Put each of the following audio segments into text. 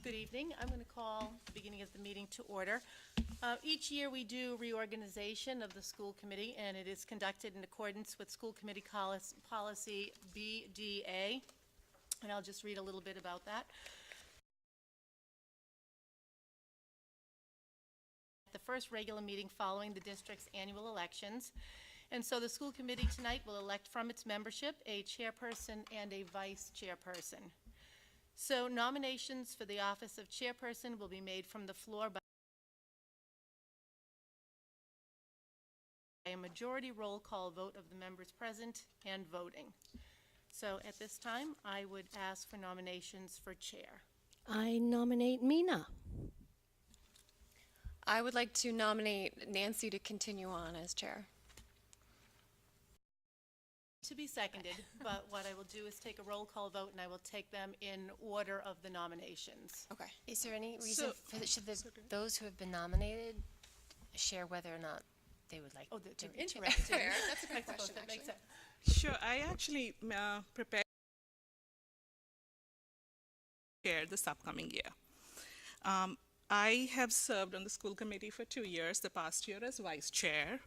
Good evening. I'm going to call the beginning of the meeting to order. Each year we do reorganization of the school committee, and it is conducted in accordance with school committee policy BDA. And I'll just read a little bit about that. The first regular meeting following the district's annual elections. And so the school committee tonight will elect from its membership a chairperson and a vice chairperson. So nominations for the office of chairperson will be made from the floor by a majority roll call vote of the members present and voting. So at this time, I would ask for nominations for chair. I nominate Mina. I would like to nominate Nancy to continue on as chair. To be seconded, but what I will do is take a roll call vote, and I will take them in order of the nominations. Okay. Is there any reason should those who have been nominated share whether or not they would like Oh, to they're be chair? interested. That's a good question, That makes actually. sense. Sure, I actually prepared chair this upcoming year. I have served on the school committee for 2 years, the past year as vice chair,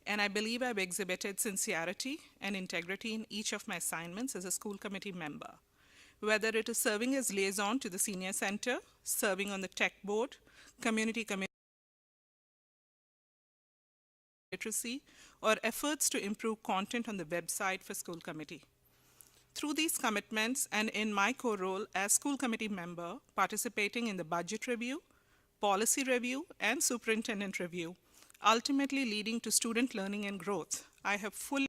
and I believe I've exhibited sincerity and integrity in each of my assignments as a school committee member. Whether it is serving as liaison to the senior center, serving on the tech board, community literacy, or efforts to improve content on the website for school committee. Through these commitments and in my core role as school committee member, participating in the budget review, policy review, and superintendent review, ultimately leading to student learning and growth, I have full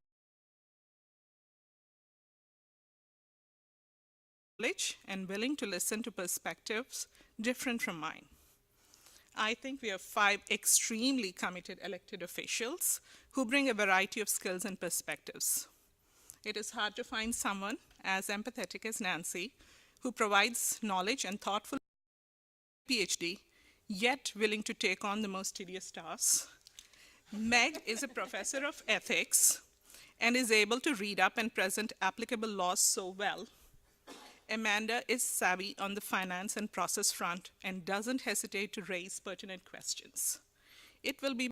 knowledge and willing to listen to perspectives different from mine. I think we have 5 extremely committed elected officials who bring a variety of skills and perspectives. It is hard to find someone as empathetic as Nancy, who provides knowledge and thoughtful PhD, yet willing to take on the most tedious tasks. Meg is a professor of ethics and is able to read up and present applicable laws so well. Amanda is savvy on the finance and process front and doesn't hesitate to raise pertinent questions. It will be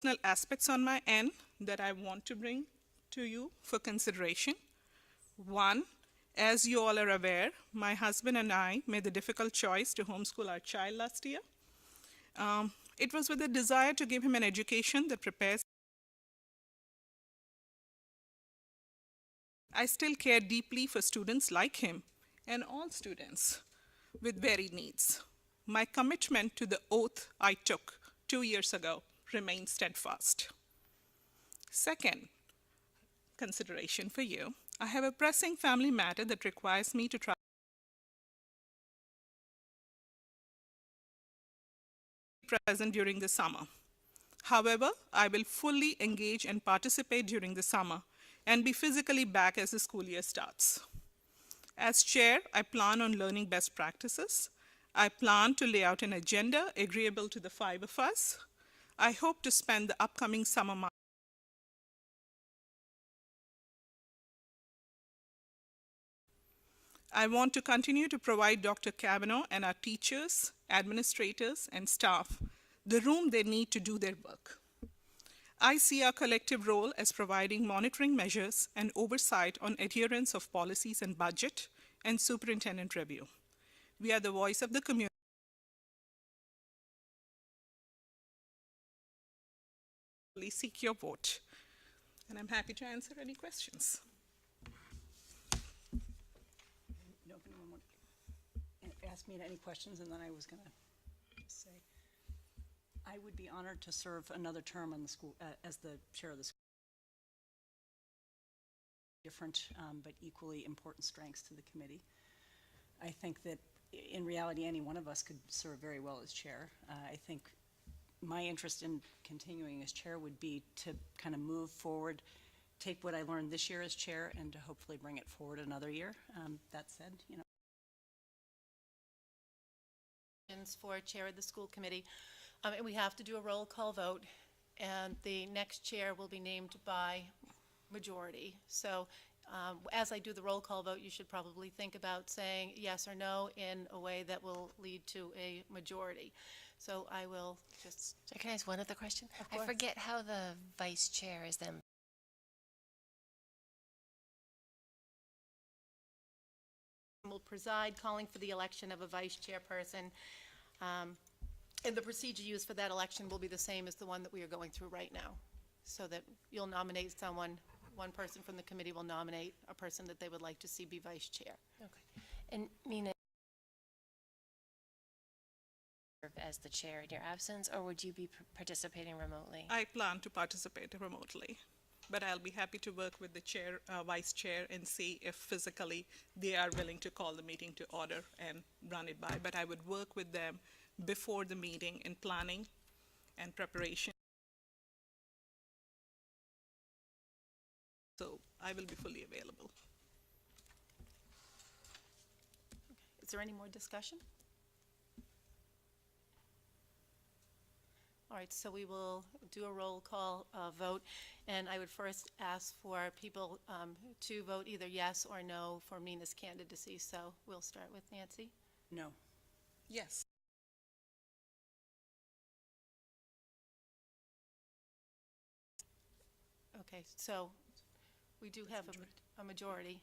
personal aspects on my end that I want to bring to you for consideration. One, as you all are aware, my husband and I made the difficult choice to homeschool our child last year. It was with a desire to give him an education that prepares. I still care deeply for students like him and all students with varied needs. My commitment to the oath I took 2 years ago remains steadfast. Second consideration for you, I have a pressing family matter that requires me to travel present during the summer. However, I will fully engage and participate during the summer and be physically back as the school year starts. As chair, I plan on learning best practices. I plan to lay out an agenda agreeable to the 5 of us. I hope to spend the upcoming summer months I want to continue to provide Dr. Kavanaugh and our teachers, administrators, and staff the room they need to do their work. I see our collective role as providing monitoring measures and oversight on adherence of policies and budget and superintendent review. We are the voice of the community. Please seek your vote, and I'm happy to answer any questions. Nobody would ask me any questions, and then I was going to say I would be honored to serve another term on the school as the chair of the school. Different but equally important strengths to the committee. I think that in reality, any one of us could serve very well as chair. I think my interest in continuing as chair would be to kind of move forward, take what I learned this year as chair, and to hopefully bring it forward another year. That said, you know. For chair of the school committee, and we have to do a roll call vote, and the next chair will be named by majority. So as I do the roll call vote, you should probably think about saying yes or no in a way that will lead to a majority. So I will just, So can I ask one other question? I course. forget how the vice chair is then. will preside, calling for the election of a vice chairperson. And the procedure used for that election will be the same as the one that we are going through right now. So that you'll nominate someone, one person from the committee will nominate a person that they would like to see be vice chair. Okay. And Mina, serve as the chair in your absence, or would you be participating remotely? I plan to participate remotely, but I'll be happy to work with the chair, vice chair, and see if physically they are willing to call the meeting to order and run it by. But I would work with them before the meeting in planning and preparation. So I will be fully available. Is there any more discussion? All right, so we will do a roll call vote, and I would first ask for people to vote either yes or no for Mina's candidacy. So we'll start with Nancy. No. Yes. Okay, so we do have a majority.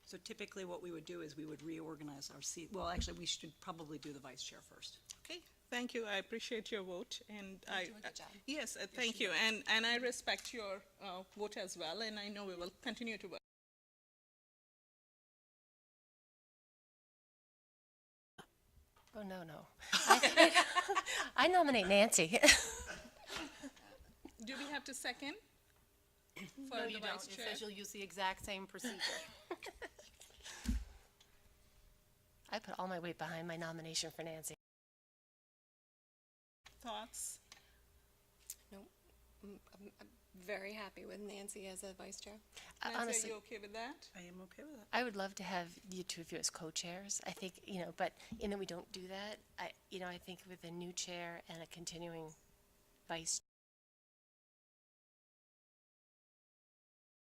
So typically what we would do is we would reorganize our seat. Well, actually, we should probably do the vice chair first. Okay, thank you. I appreciate your vote, and I. doing a good job. Yes, thank you, and I respect your vote as well, and I know we will continue to work. Oh, no, no. I nominate Nancy. Do we have to second? For No, the you vice don't. It chair? says you'll use the exact same procedure. I put all my weight behind my nomination for Nancy. Thoughts? No, I'm very happy with Nancy as a vice chair. Nancy, Honestly, are you okay with that? I am okay with that. I would love to have you two of you as co-chairs. I think, but in that we don't do that. I think with a new chair and a continuing vice.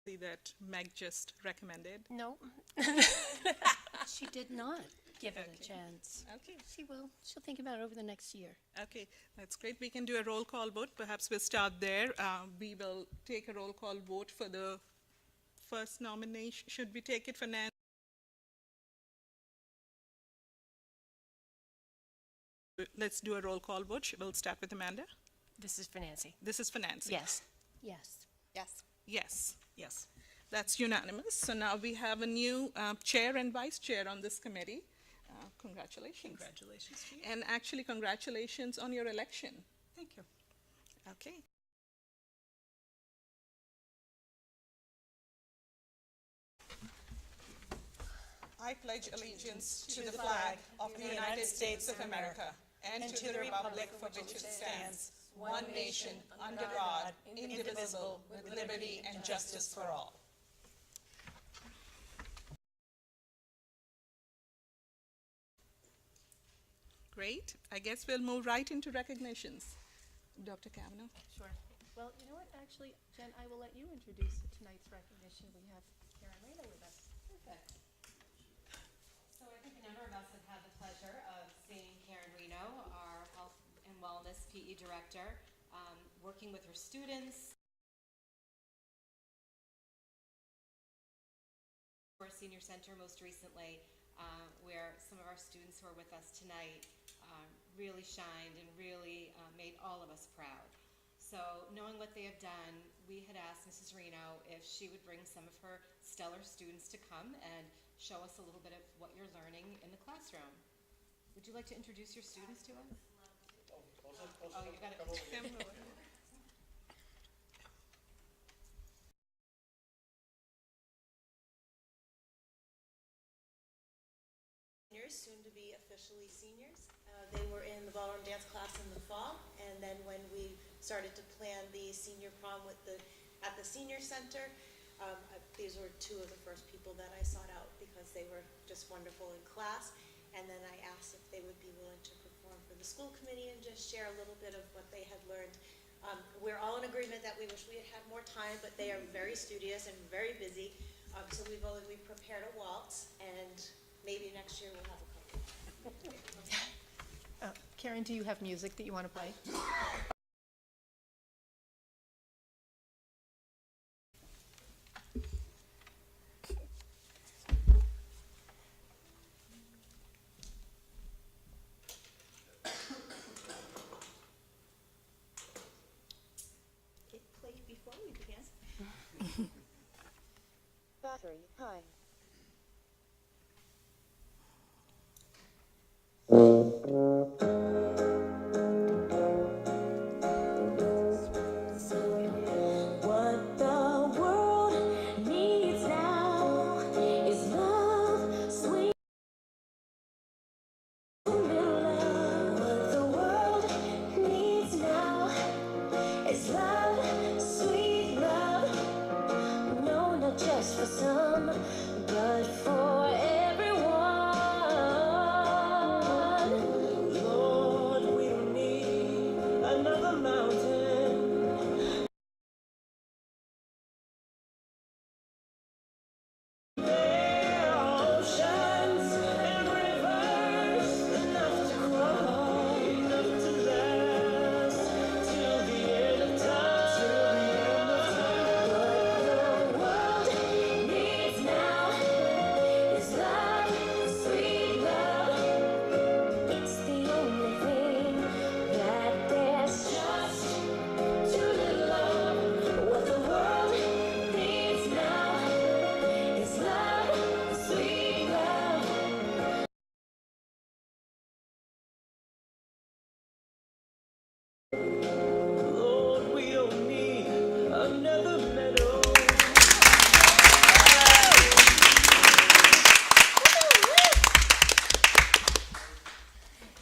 See that Meg just recommended. No. She did not give it a Okay. chance. Okay, She will. She'll think about it over the next year. okay, that's great. We can do a roll call vote. Perhaps we'll start there. We will take a roll call vote for the first nomination. Should we take it for Nancy? Let's do a roll call vote. We'll start with Amanda. This is for Nancy. This is for Nancy. Yes. Yes. Yes. Yes. Yes. That's unanimous. So now we have a new chair and vice chair on this committee. Congratulations. Congratulations to you. And actually, congratulations on your election. Thank you. Okay. I pledge allegiance to the flag of the United States of America and to the republic for which it stands, one nation, under God, indivisible, with liberty and justice for all. Great. I guess we'll move right into recognitions. Dr. Kavanaugh. Sure. Well, you know what, actually, Jen, I will let you introduce tonight's recognition. We have Karen Reno with us. Perfect. So I think a number of us have had the pleasure of seeing Karen Reno, our Health and Wellness PE Director, working with her students. Our Senior Center most recently, where some of our students who are with us tonight really shined and really made all of us proud. So knowing what they have done, we had asked Mrs. Reno if she would bring some of her stellar students to come and show us a little bit of what you're learning in the classroom. Would you like to introduce your students to us? Oh, you got it. Soon to be officially seniors. They were in the ballroom dance class in the fall, and then when we started to plan the senior prom at the senior center, these were two of the first people that I sought out because they were just wonderful in class. And then I asked if they would be willing to perform for the school committee and just share a little bit of what they had learned We're all in agreement that we wish we had had more time, but they are very studious and very busy. So we prepared a waltz, and maybe next year we'll have a couple. Karen, do you have music that you want to play? It played before we began. Battery high. What the world needs now is love, sweet little love. What the world needs now is love, sweet love. No, not just for some, but for everyone. Lord, we don't need another mountain. Oceans and rivers, enough to cross, enough to last till the end of time. What the world needs now is love, sweet love. It's the only thing that there's just too little of. What the world needs now is love, sweet love. Lord, we don't need another medal.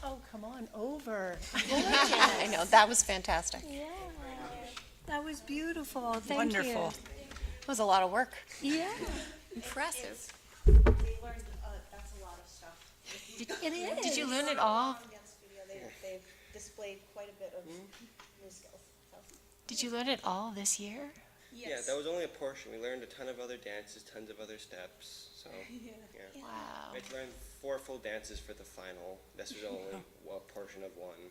Oh, come on over. I know, that was fantastic. It That was beautiful. Thank Wonderful. was a lot of work. you. Yeah, Impressive. They learned, that's a lot of stuff. it is. Did you learn it all? Dance studio, they've displayed quite a bit of new skills, so. Did you learn it all this year? Yeah, that was only a portion. We learned a ton of other dances, tons of other steps. So, yeah. Wow. We had to learn 4 full dances for the final. This was only a portion of one.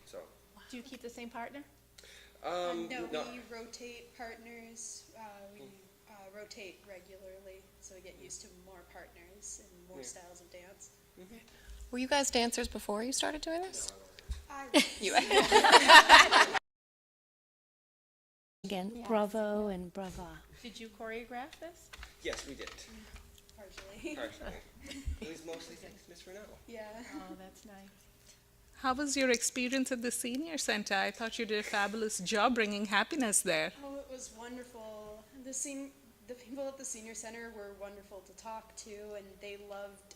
So, Do you keep the same partner? No, no, we rotate partners. We rotate regularly, so we get used to more partners and more styles of dance. Were you guys dancers before you started doing this? You Again, bravo and brava. Did you choreograph this? yes, we did. Partially. Partially. It was mostly thanks to Miss Renault. Yeah. Oh, that's nice. How was your experience at the senior center? I thought you did a fabulous job bringing happiness there. Oh, it was wonderful. The people at the senior center were wonderful to talk to, and they loved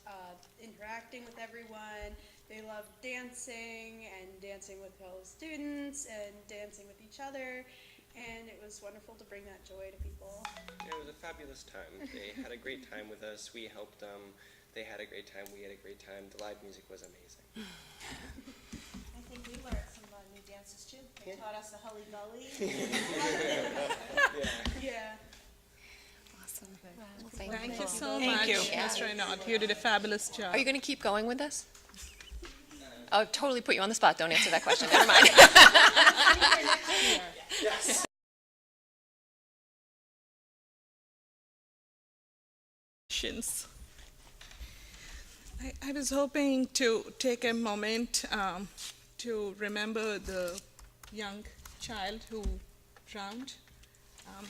interacting with everyone. They loved dancing and dancing with fellow students and dancing with each other. And it was wonderful to bring that joy to people. Yeah, it was a fabulous time. They had a great time with us. We helped them. They had a great time. We had a great time. The live music was amazing. I think we learned some new dances too. They taught us the Hully Gully. Yeah. Awesome. Thank you so Thank much, you. Ms. Renaud. You did a fabulous job. Are you going to keep going with this? I'll totally put you on the spot. Don't answer that question. Never mind. Questions. I was hoping to take a moment to remember the young child who drowned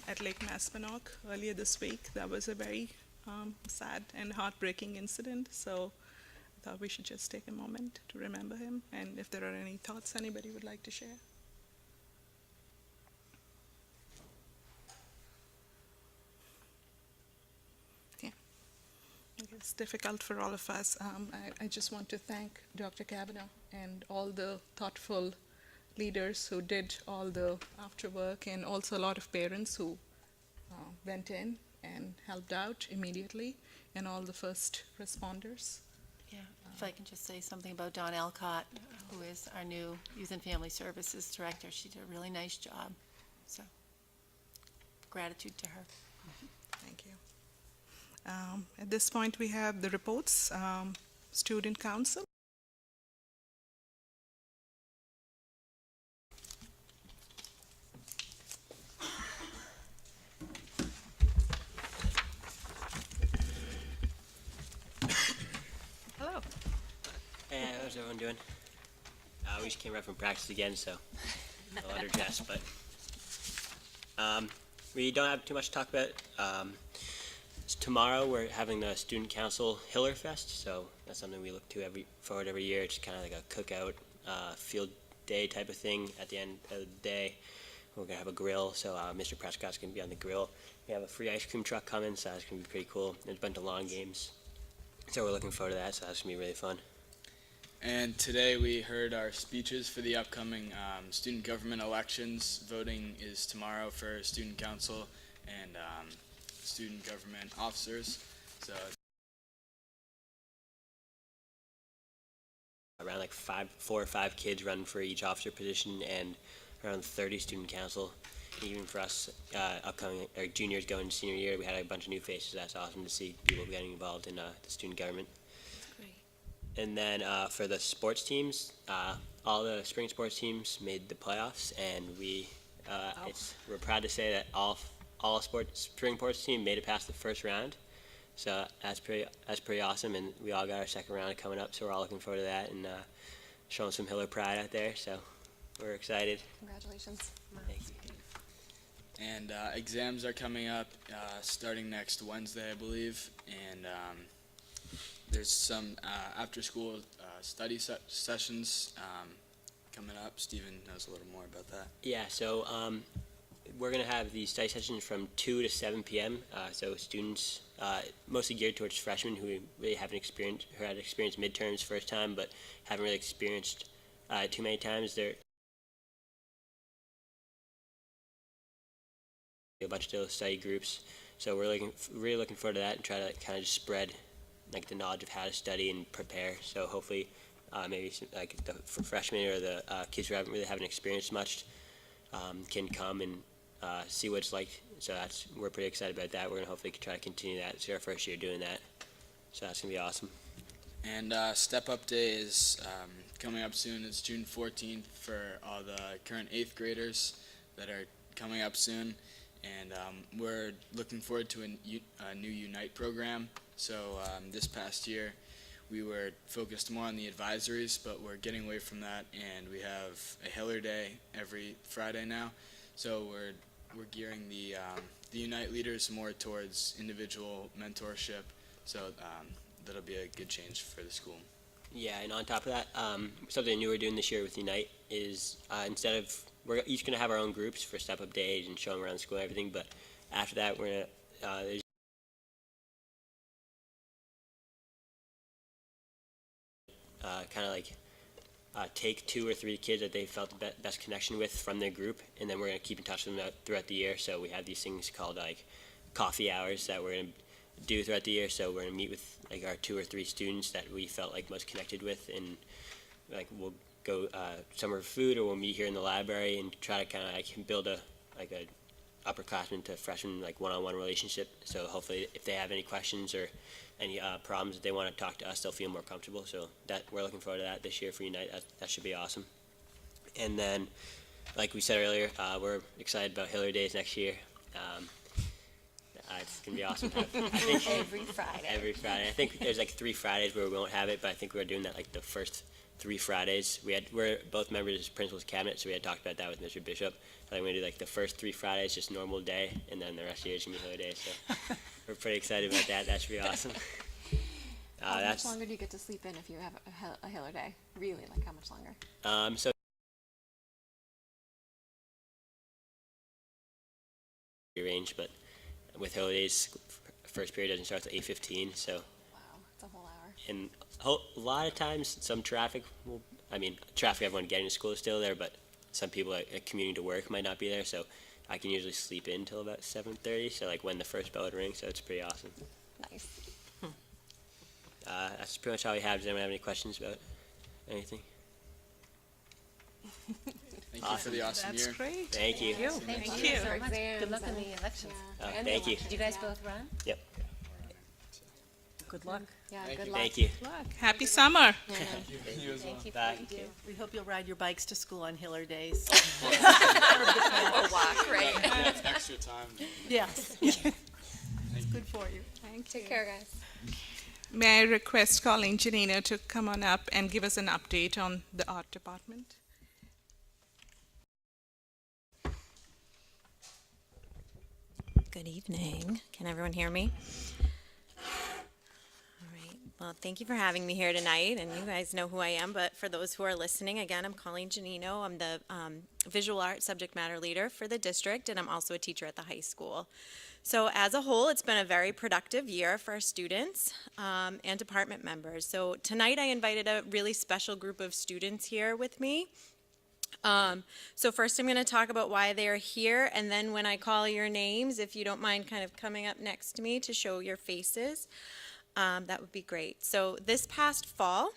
at Lake Maspinock earlier this week. That was a very sad and heartbreaking incident, so I thought we should just take a moment to remember him, and if there are any thoughts anybody would like to share. It's difficult for all of us. I just want to thank Dr. Kavanaugh and all the thoughtful leaders who did all the after work, and also a lot of parents who went in and helped out immediately, and all the first responders. Yeah. If I can just say something about Dawn Alcott, who is our new Youth and Family Services Director. She did a really nice job, so gratitude to her. Thank you. At this point, we have the reports. Student Council. Hello. Hey, how's everyone doing? We just came right from practice again, so a little underdressed, but we don't have too much to talk about. Tomorrow we're having the Student Council Hiller Fest, so that's something we look to forward every year. It's kind of like a cookout, field day type of thing at the end of the day. We're gonna have a grill, so Mr. Prescott's gonna be on the grill. We have a free ice cream truck coming, so that's gonna be pretty cool. There's a bunch of lawn games, so we're looking forward to that. So that's gonna be really fun. And today we heard our speeches for the upcoming student government elections. Voting is tomorrow for student council and student government officers. So Around like 4 or 5 kids running for each officer position, and around 30 student council. Even for us, upcoming our juniors going to senior year, we had a bunch of new faces. That's awesome to see people getting involved in the student government. And then for the sports teams, all the spring sports teams made the playoffs, and we're proud to say that all spring sports team made it past the first round. So that's pretty awesome, and we all got our second round coming up, so we're all looking forward to that and showing some Hiller pride out there. So we're excited. Congratulations. Thank you. and exams are coming up starting next Wednesday, I believe, and there's some after-school study sessions coming up. Stephen knows a little more about that. Yeah, so we're going to have these study sessions from 2 to 7 p.m. So students, mostly geared towards freshmen who really haven't experienced, who had experienced midterms first time, but haven't really experienced too many times. They're a bunch of those study groups. So we're really looking forward to that and try to kind of just spread like the knowledge of how to study and prepare. So hopefully maybe some, like the freshmen or the kids who haven't experienced much can come and see what it's like. So we're pretty excited about that. We're gonna hopefully try to continue that. It's our first year doing that, so that's gonna be awesome. And Step Up Day is coming up soon. It's June 14th for all the current 8th graders that are coming up soon. And we're looking forward to a new Unite program. So this past year, we were focused more on the advisories, but we're getting away from that, and we have a Hiller Day every Friday now. So we're gearing the Unite leaders more towards individual mentorship. So that'll be a good change for the school. Yeah, and on top of that, something new we're doing this year with Unite is instead of, we're each going to have our own groups for Step Up Days and show them around school and everything, but after that we're going to, kind of like take 2 or 3 kids that they felt the best connection with from their group, and then we're going to keep in touch with them throughout the year. So we have these things called like coffee hours that we're going to do throughout the year. So we're going to meet with like our 2 or 3 students that we felt like most connected with, and like we'll go somewhere for food, or we'll meet here in the library and try to kind of like build a upperclassman to freshman like one-on-one relationship. So hopefully if they have any questions or any problems that they want to talk to us, they'll feel more comfortable. So that we're looking forward to that this year for Unite. That should be awesome. And then, like we said earlier, we're excited about Hiller Days next year. It's gonna be awesome. I think Every Friday. Every Friday. I think there's like 3 Fridays where we won't have it, but I think we're doing that like the first 3 Fridays. We're both members of Principal's Cabinet, so we had talked about that with Mr. Bishop. I think we're gonna do like the first 3 Fridays just normal day, and then the rest of the year is gonna be Hiller Day. So we're pretty excited about that. That should be awesome. How much longer do you get to sleep in if you have a Hiller Day? Really, like how much longer? So range, but with Hiller Days, first period doesn't start till 8:15. So Wow, it's a whole hour. and a lot of times some traffic traffic everyone getting to school is still there, but some people commuting to work might not be there, so I can usually sleep in till about 7:30, so like when the first bell would ring, so it's pretty awesome. Nice. That's pretty much all we have. Does anyone have any questions about anything? Thank you for the awesome That's year. great. Thank you. Thank Thank you you. so much. Good luck in the elections. Thank you. Did you guys both run? Yep. Good luck. Yeah, Thank good you. luck. Thank you. Happy summer. You as well. Bye. We hope you'll ride your bikes to school on Hiller days. A walk, right? Yeah, extra time. Yes. It's good for you. Take care, guys. May I request Colleen Janino to come on up and give us an update on the art department? Good evening. Can everyone hear me? All right. Well, thank you for having me here tonight, and you guys know who I am, but for those who are listening, again, I'm Colleen Janino. I'm the visual art subject matter leader for the district, and I'm also a teacher at the high school. So as a whole, it's been a very productive year for our students and department members. So tonight I invited a really special group of students here with me. So first I'm going to talk about why they are here, and then when I call your names, if you don't mind kind of coming up next to me to show your faces, that would be great. So this past fall,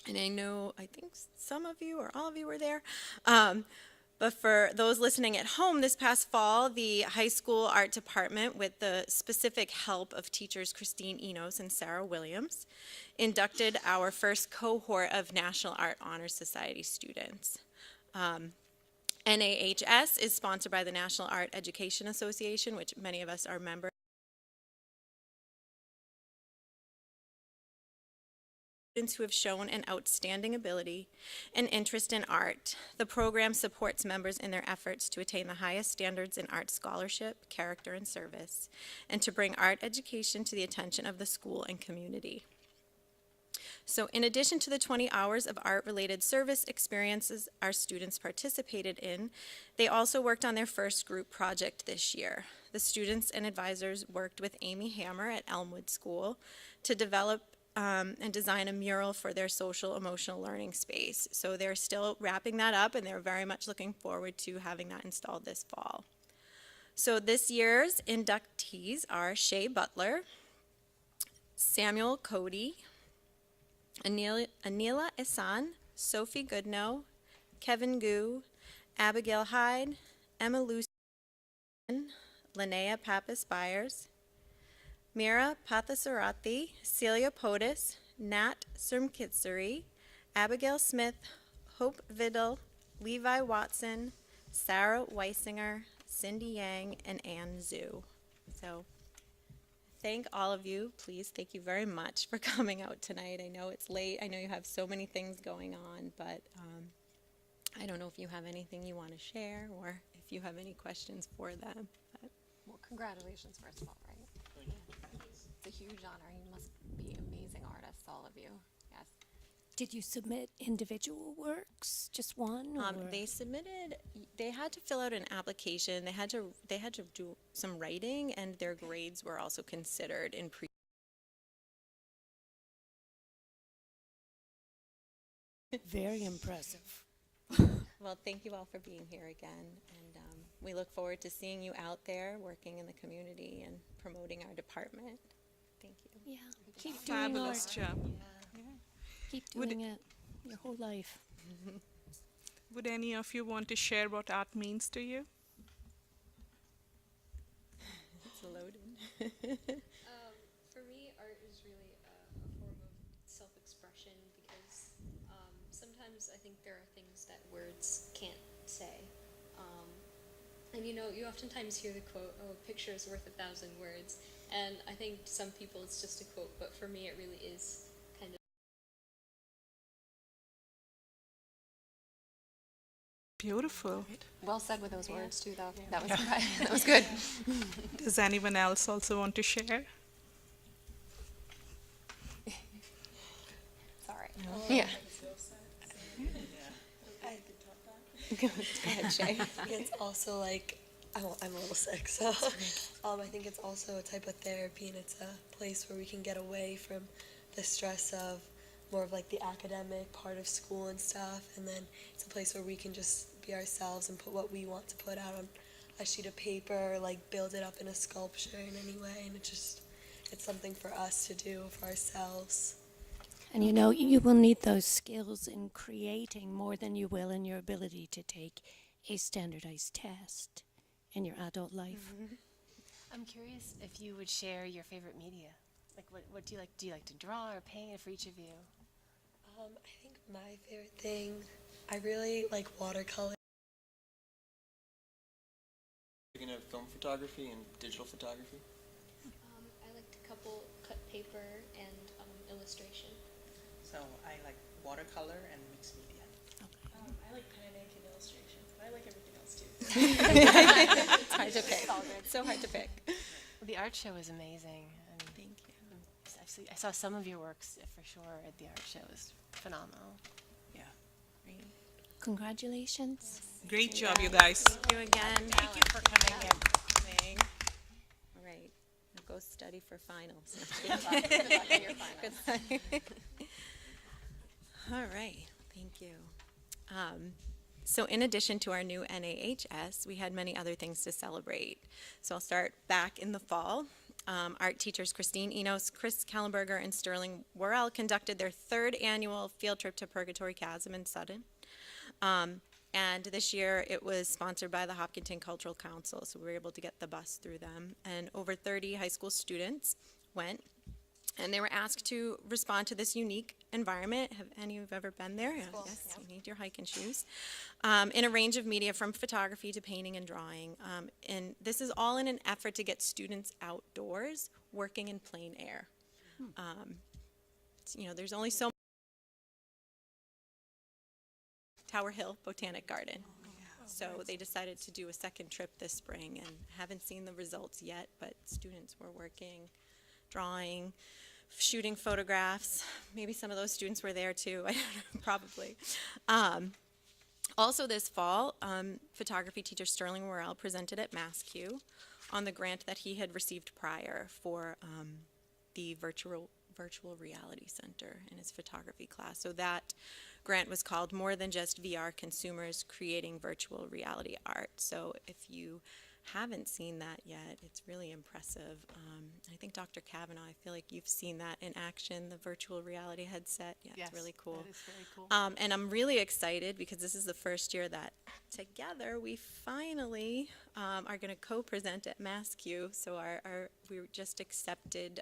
and I think some of you or all of you were there, but for those listening at home, this past fall, the high school art department, with the specific help of teachers Christine Enos and Sarah Williams, inducted our first cohort of National Art Honor Society students. NAHS is sponsored by the National Art Education Association, which many of us are members. Students who have shown an outstanding ability and interest in art. The program supports members in their efforts to attain the highest standards in art scholarship, character, and service, and to bring art education to the attention of the school and community. So in addition to the 20 hours of art-related service experiences our students participated in, they also worked on their first group project this year. The students and advisors worked with Amy Hammer at Elmwood School to develop and design a mural for their social emotional learning space. So they're still wrapping that up, and they're very much looking forward to having that installed this fall. So this year's inductees are Shay Butler, Samuel Cody, Anila Isan, Sophie Goodnow, Kevin Gu, Abigail Hyde, Emma Lucien, Linnea Pappas Byers, Mira Pathasarathi, Celia Podis, Nat Surmkitsuri, Abigail Smith, Hope Vidal, Levi Watson, Sarah Weisinger, Cindy Yang, and Ann Zhu. So thank all of you. Please, thank you very much for coming out tonight. I know it's late. I know you have so many things going on, but I don't know if you have anything you want to share or if you have any questions for them. But. Well, congratulations, first of all, right? It's a huge honor. You must be amazing artists, all of you. Yes. Did you submit individual works, just one? Or? They had to fill out an application. They had to do some writing, and their grades were also considered in pre. Very impressive. Well, thank you all for being here again, and we look forward to seeing you out there working in the community and promoting our department. Thank you. Yeah, keep doing Fabulous art. job. Keep doing it your whole life. Would any of you want to share what art means to you? It's loaded. For me, art is really a form of self-expression because sometimes I think there are things that words can't say. And you oftentimes hear the quote, "Oh, a picture is worth 1,000 words." And I think to some people it's just a quote, but for me it really is kind of. Beautiful. Well said with those words, too, though. That was that was good. Does anyone else also want to share? Sorry. Yeah. Go ahead, Shay. It's also like, I'm a little sick, so I think it's also a type of therapy, and it's a place where we can get away from the stress of more of like the academic part of school and stuff, and then it's a place where we can just be ourselves and put what we want to put out on a sheet of paper, or like build it up in a sculpture in any way, and it's it's something for us to do for ourselves. And you know, you will need those skills in creating more than you will in your ability to take a standardized test in your adult life. I'm curious if you would share your favorite media. Like, what do you like? Do you like to draw or paint for each of you? I think my favorite thing, I really like watercolor. Speaking of film photography and digital photography. I like to couple cut paper and illustration. So I like watercolor and mixed media. I like pen and ink and illustration, but I like everything else too. It's hard to pick. It's so hard to pick. The art show was amazing. Thank you. I saw some of your works for sure at the art show. It was phenomenal. Yeah. Great. Congratulations. Great job, you guys. Thank you again. Thank you for coming in. All right, now go study for finals. Good luck in your finals. Good luck. All right, thank you. So in addition to our new NAHS, we had many other things to celebrate. So I'll start back in the fall. Art teachers Christine Enos, Chris Kallenberger, and Sterling Worrell conducted their 3rd annual field trip to Purgatory Chasm in Sutton. And this year it was sponsored by the Hopkinton Cultural Council, so we were able to get the bus through them. And over 30 high school students went, and they were asked to respond to this unique environment. Have any of you ever been there? Yes, you need your hiking shoes. In a range of media from photography to painting and drawing. And this is all in an effort to get students outdoors, working in plain air. You know, there's only so Tower Hill Botanic Garden. So they decided to do a second trip this spring, and haven't seen the results yet, but students were working, drawing, shooting photographs. Maybe some of those students were there too, I don't know, probably. Also this fall, photography teacher Sterling Worrell presented at MassQ on the grant that he had received prior for the virtual reality center in his photography class. So that grant was called More Than Just VR Consumers Creating Virtual Reality Art. So if you haven't seen that yet, it's really impressive. I think Dr. Kavanaugh, I feel like you've seen that in action, the virtual reality headset. Yeah, Yes, it's really cool. that is very cool. And I'm really excited because this is the first year that together we finally are going to co-present at MassQ. So we were just accepted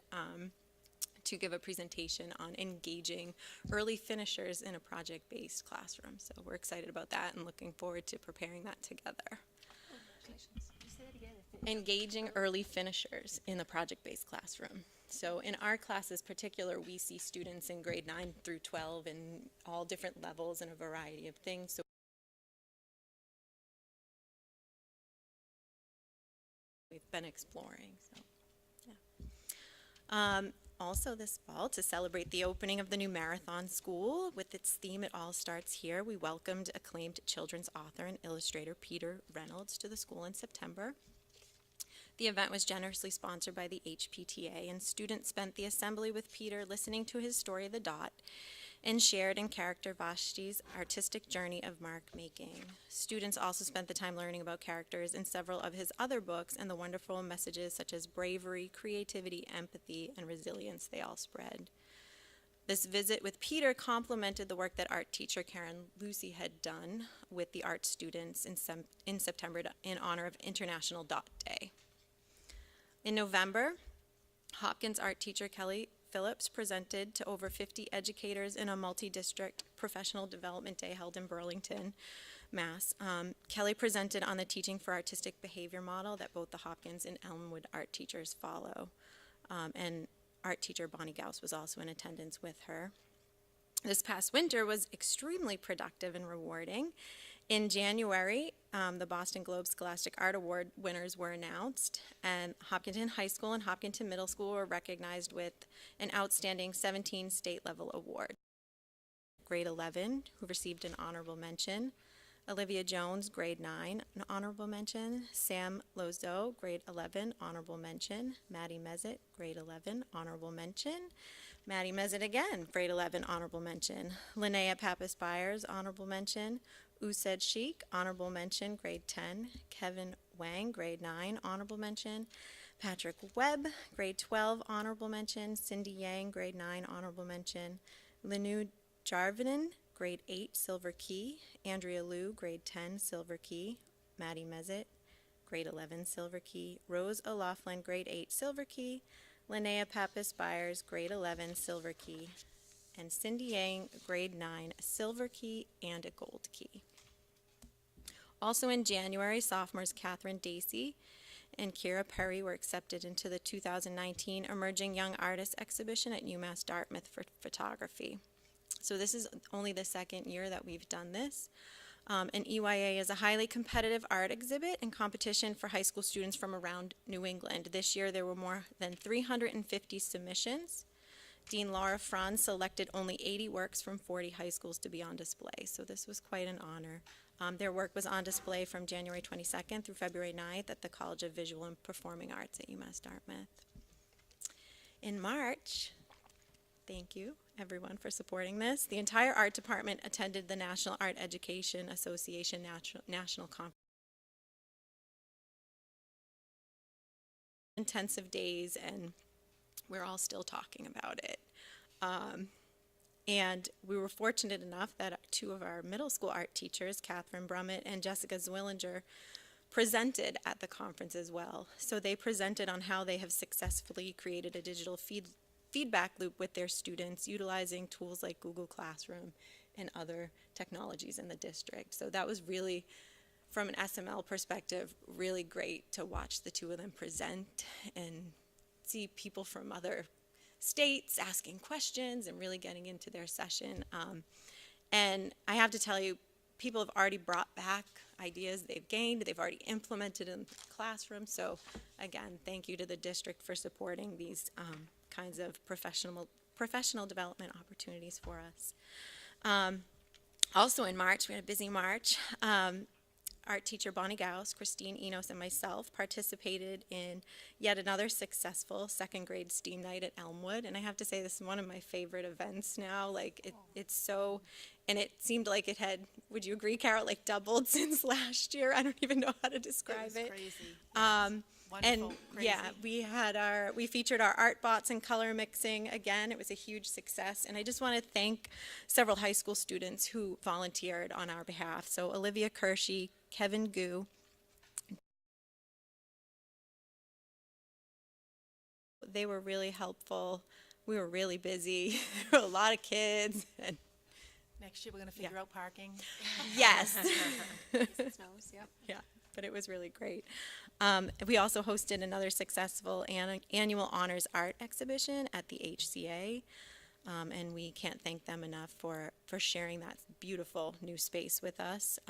to give a presentation on engaging early finishers in a project-based classroom. So we're excited about that and looking forward to preparing that together. Engaging early finishers in the project-based classroom. So in our classes particular, we see students in grade 9 through 12 in all different levels and a variety of things. So we've been exploring, so yeah. Also this fall, to celebrate the opening of the new Marathon School with its theme It All Starts Here, we welcomed acclaimed children's author and illustrator Peter Reynolds to the school in September. The event was generously sponsored by the HPTA, and students spent the assembly with Peter listening to his story, The Dot, and shared in character Vashti's artistic journey of mark making. Students also spent the time learning about characters in several of his other books and the wonderful messages such as bravery, creativity, empathy, and resilience they all spread. This visit with Peter complemented the work that art teacher Karen Lucy had done with the art students in September in honor of International Dot Day. In November, Hopkins art teacher Kelly Phillips presented to over 50 educators in a multi-district professional development day held in Burlington, Mass. Kelly presented on the Teaching for Artistic Behavior model that both the Hopkins and Elmwood art teachers follow. And art teacher Bonnie Gauss was also in attendance with her. This past winter was extremely productive and rewarding. In January, the Boston Globe Scholastic Art Award winners were announced, and Hopkinton High School and Hopkinton Middle School were recognized with an outstanding 17 state-level award. Grade 11, who received an honorable mention. Olivia Jones, grade 9, an honorable mention. Sam Lozo, grade 11, honorable mention. Maddie Mezet, grade 11, honorable mention. Maddie Mezet again, grade 11, honorable mention. Linnea Pappas-Byers, honorable mention. Used Sheik, honorable mention, grade 10. Kevin Wang, grade 9, honorable mention. Patrick Webb, grade 12, honorable mention. Cindy Yang, grade 9, honorable mention. Linu Jarvinen, grade 8, silver key. Andrea Liu, grade 10, silver key. Maddie Mezit, grade 11, silver key. Rose O'Laughlin, grade 8, silver key. Linnea Pappas Byers, grade 11, silver key. And Cindy Yang, grade 9, silver key and a gold key. Also in January, sophomores Catherine Dacey and Kira Perry were accepted into the 2019 Emerging Young Artists Exhibition at UMass Dartmouth for photography. So this is only the second year that we've done this. And EYA is a highly competitive art exhibit and competition for high school students from around New England. This year there were more than 350 submissions. Dean Laura Franz selected only 80 works from 40 high schools to be on display, so this was quite an honor. Their work was on display from January 22nd through February 9th at the College of Visual and Performing Arts at UMass Dartmouth. In March, thank you everyone for supporting this, the entire art department attended the National Art Education Association National Conference. Intensive days, and we're all still talking about it. And we were fortunate enough that two of our middle school art teachers, Catherine Brummett and Jessica Zwillinger, presented at the conference as well. So they presented on how they have successfully created a digital feedback loop with their students, utilizing tools like Google Classroom and other technologies in the district. So that was really, from an SML perspective, really great to watch the two of them present and see people from other states asking questions and really getting into their session. And I have to tell you, people have already brought back ideas they've gained, they've already implemented in the classroom. So again, thank you to the district for supporting these kinds of professional development opportunities for us. Also in March, we had a busy March. Art teacher Bonnie Gauss, Christine Enos, and myself participated in yet another successful second grade STEAM night at Elmwood. And I have to say, this is one of my favorite events now. Like, it's so, and it seemed like it had, would you agree, Carol, like doubled since last year? I don't even know how to describe it. Crazy. Wonderful, crazy. Yeah, we featured our art bots and color mixing again. It was a huge success, and I just want to thank several high school students who volunteered on our behalf. So Olivia Kershey, Kevin Gu, they were really helpful. We were really busy. There were a lot of kids. And Next year we're going to figure out parking. yes. Snows, yep. Yeah, but it was really great. We also hosted another successful annual honors art exhibition at the HCA, and we can't thank them enough for sharing that beautiful new space with us.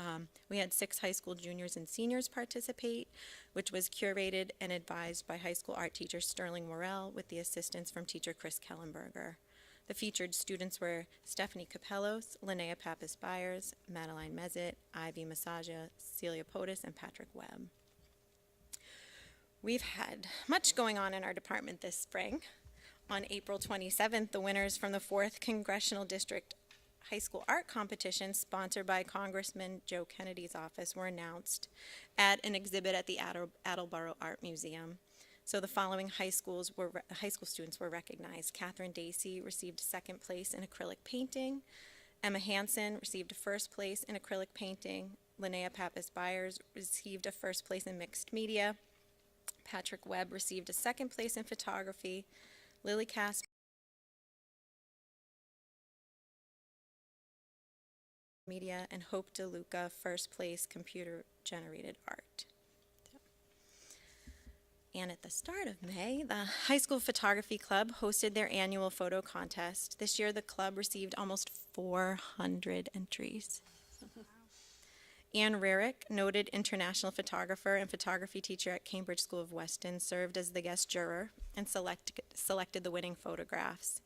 We had 6 high school juniors and seniors participate, which was curated and advised by high school art teacher Sterling Morrell with the assistance from teacher Chris Kellenberger. The featured students were Stephanie Capellos, Linnea Pappas Byers, Madeline Mezit, Ivy Masaja, Celia Potus, and Patrick Webb. We've had much going on in our department this spring. On April 27th, the winners from the 4th Congressional District High School Art Competition, sponsored by Congressman Joe Kennedy's office, were announced at an exhibit at the Attleboro Art Museum. So the following high school students were recognized. Catherine Dacey received 2nd place in acrylic painting. Emma Hansen received 1st place in acrylic painting. Linnea Pappas Byers received a 1st place in mixed media. Patrick Webb received a 2nd place in photography. Lily Casper media, and Hope DeLuca 1st place computer generated art. And at the start of May, the High School Photography Club hosted their annual photo contest. This year, the club received almost 400 entries. Anne Rarick, noted international photographer and photography teacher at Cambridge School of Weston, served as the guest juror and selected the winning photographs.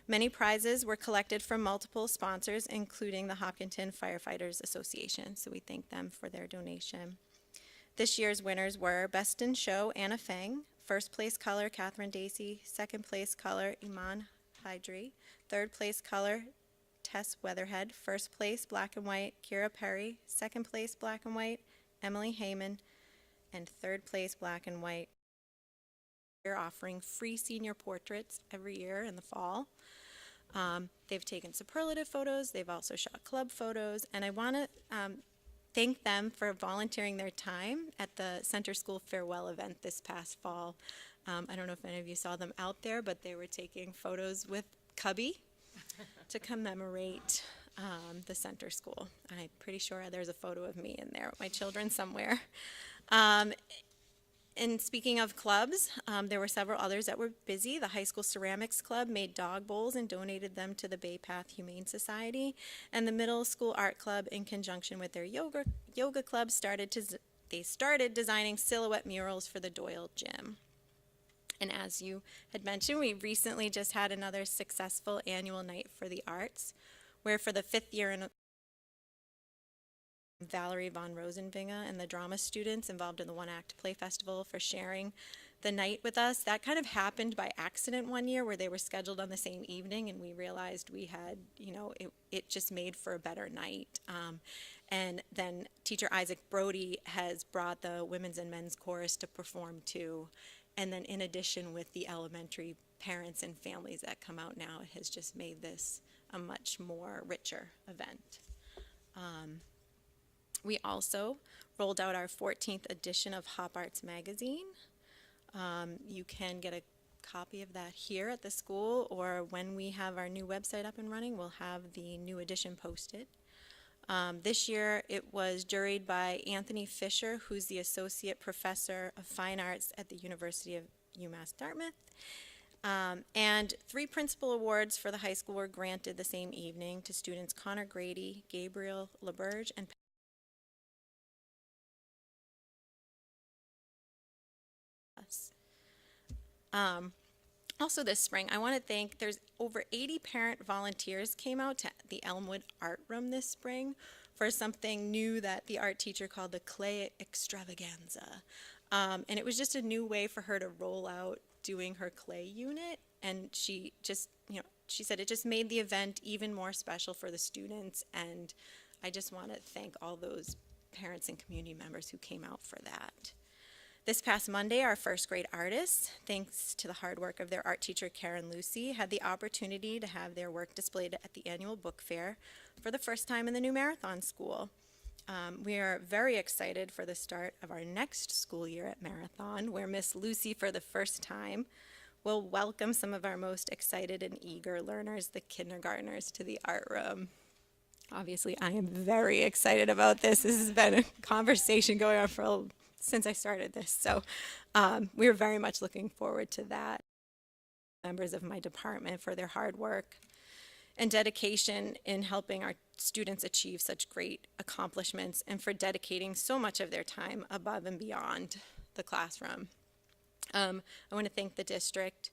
Many prizes were collected from multiple sponsors, including the Hopkinton Firefighters Association, so we thank them for their donation. This year's winners were Best in Show, Anna Feng, 1st place color, Catherine Dacey, 2nd place color, Iman Hydri, 3rd place color, Tess Weatherhead, 1st place black and white, Kira Perry, 2nd place black and white, Emily Heyman, and 3rd place black and white, They're offering free senior portraits every year in the fall. They've taken superlative photos. They've also shot club photos. And I want to thank them for volunteering their time at the Center School Farewell event this past fall. I don't know if any of you saw them out there, but they were taking photos with Cubby to commemorate the Center School. I'm pretty sure there's a photo of me in there with my children somewhere. And speaking of clubs, there were several others that were busy. The High School Ceramics Club made dog bowls and donated them to the Bay Path Humane Society. And the Middle School Art Club, in conjunction with their yoga club, started designing silhouette murals for the Doyle Gym. And as you had mentioned, we recently just had another successful annual night for the arts, where for the 5th year in Valerie von Rosenvinge and the drama students involved in the One Act Play Festival for sharing the night with us. That kind of happened by accident one year where they were scheduled on the same evening, and we realized we had, it just made for a better night. And then teacher Isaac Brody has brought the women's and men's chorus to perform too. And then in addition with the elementary parents and families that come out now, it has just made this a much more richer event. We also rolled out our 14th edition of Hop Arts Magazine. You can get a copy of that here at the school, or when we have our new website up and running, we'll have the new edition posted. This year it was juried by Anthony Fisher, who's the Associate Professor of Fine Arts at the University of UMass Dartmouth. And 3 principal awards for the high school were granted the same evening to students Connor Grady, Gabriel LaBerge, and also this spring, I want to thank, there's over 80 parent volunteers came out to the Elmwood Art Room this spring for something new that the art teacher called the Clay Extravaganza. And it was just a new way for her to roll out doing her clay unit. And she just, she said it just made the event even more special for the students. And I just want to thank all those parents and community members who came out for that. This past Monday, our first grade artists, thanks to the hard work of their art teacher, Karen Lucy, had the opportunity to have their work displayed at the annual book fair for the first time in the new Marathon School. We are very excited for the start of our next school year at Marathon, where Miss Lucy, for the first time, will welcome some of our most excited and eager learners, the kindergartners, to the art room. Obviously, I am very excited about this. This has been a conversation going on since I started this. So we're very much looking forward to that. Members of my department for their hard work and dedication in helping our students achieve such great accomplishments, and for dedicating so much of their time above and beyond the classroom. I want to thank the district,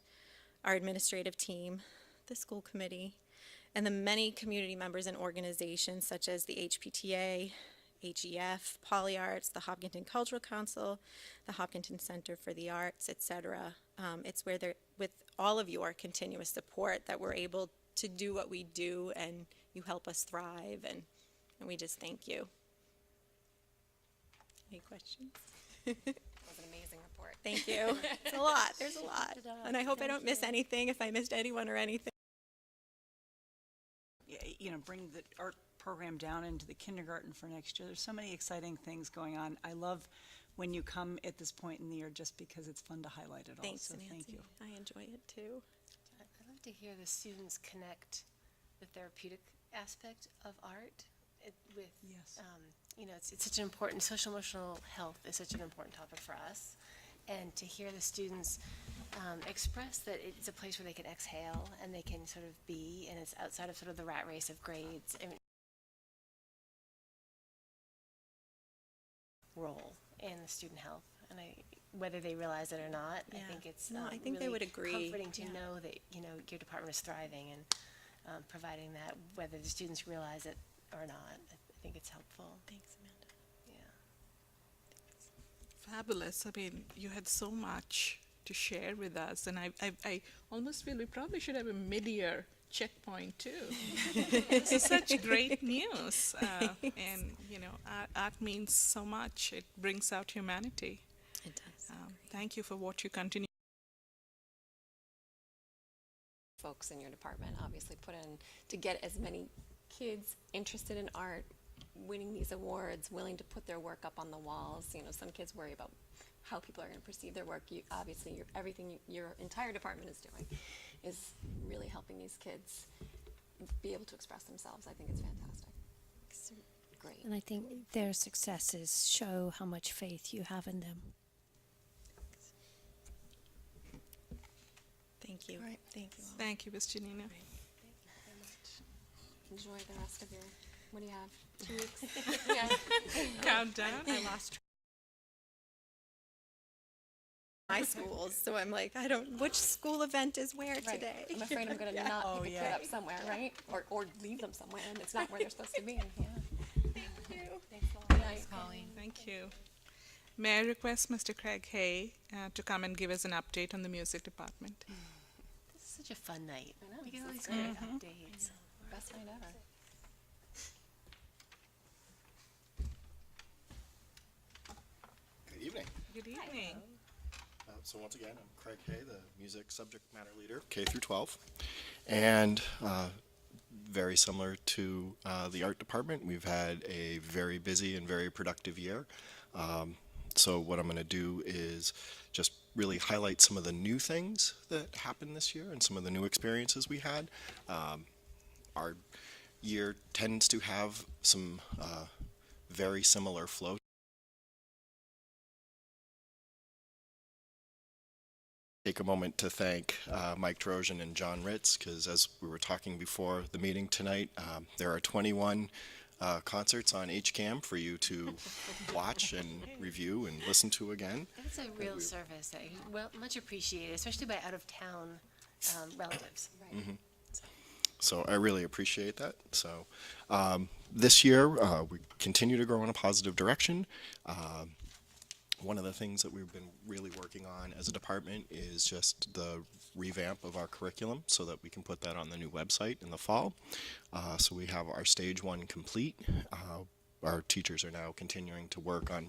our administrative team, the school committee, and the many community members and organizations such as the HPTA, HEF, PolyArts, the Hopkinton Cultural Council, the Hopkinton Center for the Arts, etc. It's where with all of your continuous support that we're able to do what we do, and you help us thrive, and we just thank you. Any questions? That was an amazing report. Thank you. It's a lot. There's a lot. And I hope I don't miss anything, if I missed anyone or anything. Bring the art program down into the kindergarten for next year. There's so many exciting things going on. I love when you come at this point in the year just because it's fun to highlight it all. Thanks, so Nancy. Thank you. I enjoy it too. I love to hear the students connect the therapeutic aspect of art with, yes. It's such an important, social emotional health is such an important topic for us. And to hear the students express that it's a place where they can exhale and they can sort of be, and it's outside of sort of the rat race of grades. I mean, role in the student health, and whether they realize it or not, Yeah. I think it's I think they really would agree. comforting to know that your department is thriving and providing that, whether the students realize it or not. I think it's helpful. Thanks, Amanda. Yeah. Fabulous. I mean, you had so much to share with us, and I almost feel we probably should have a mid-year checkpoint too. This is such great news, and art means so much. It brings out humanity. It does. Thank you for what you continue. folks in your department obviously put in to get as many kids interested in art, winning these awards, willing to put their work up on the walls. You know, some kids worry about how people are going to perceive their work. You, obviously, everything your entire department is doing is really helping these kids be able to express themselves. I think it's fantastic. Great. And I think their successes show how much faith you have in them. Thank you. All right. Thank you all. Thank you, Ms. Janina. Enjoy the rest of your, what do you have, 2 weeks? Yeah. Countdown. I lost my schools, so I'm like, I don't, which school event is where Right. today? I'm afraid I'm going to not Oh, pick a yeah. kid up somewhere, right? Or leave them somewhere, and it's not where they're supposed to be. Yeah. Thank you. Thanks, Colleen. Thank you. May I request Mr. Craig Hay to come and give us an update on the music department? This is such a fun night. I know, We get all this these is great great. updates. Best night ever. Good evening. Good evening. So once again, I'm Craig Hay, the music subject matter leader, K through 12. And very similar to the art department, we've had a very busy and very productive year. So what I'm going to do is just really highlight some of the new things that happened this year and some of the new experiences we had. Our year tends to have some very similar flow. Take a moment to thank Mike Trojan and John Ritz, because as we were talking before the meeting tonight, there are 21 concerts on HCAM for you to watch and review and listen to again. That's a real service, well, much appreciated, especially by out-of-town relatives. Right. So I really appreciate that. So this year, we continue to grow in a positive direction. One of the things that we've been really working on as a department is just the revamp of our curriculum so that we can put that on the new website in the fall. So we have our stage 1 complete. Our teachers are now continuing to work on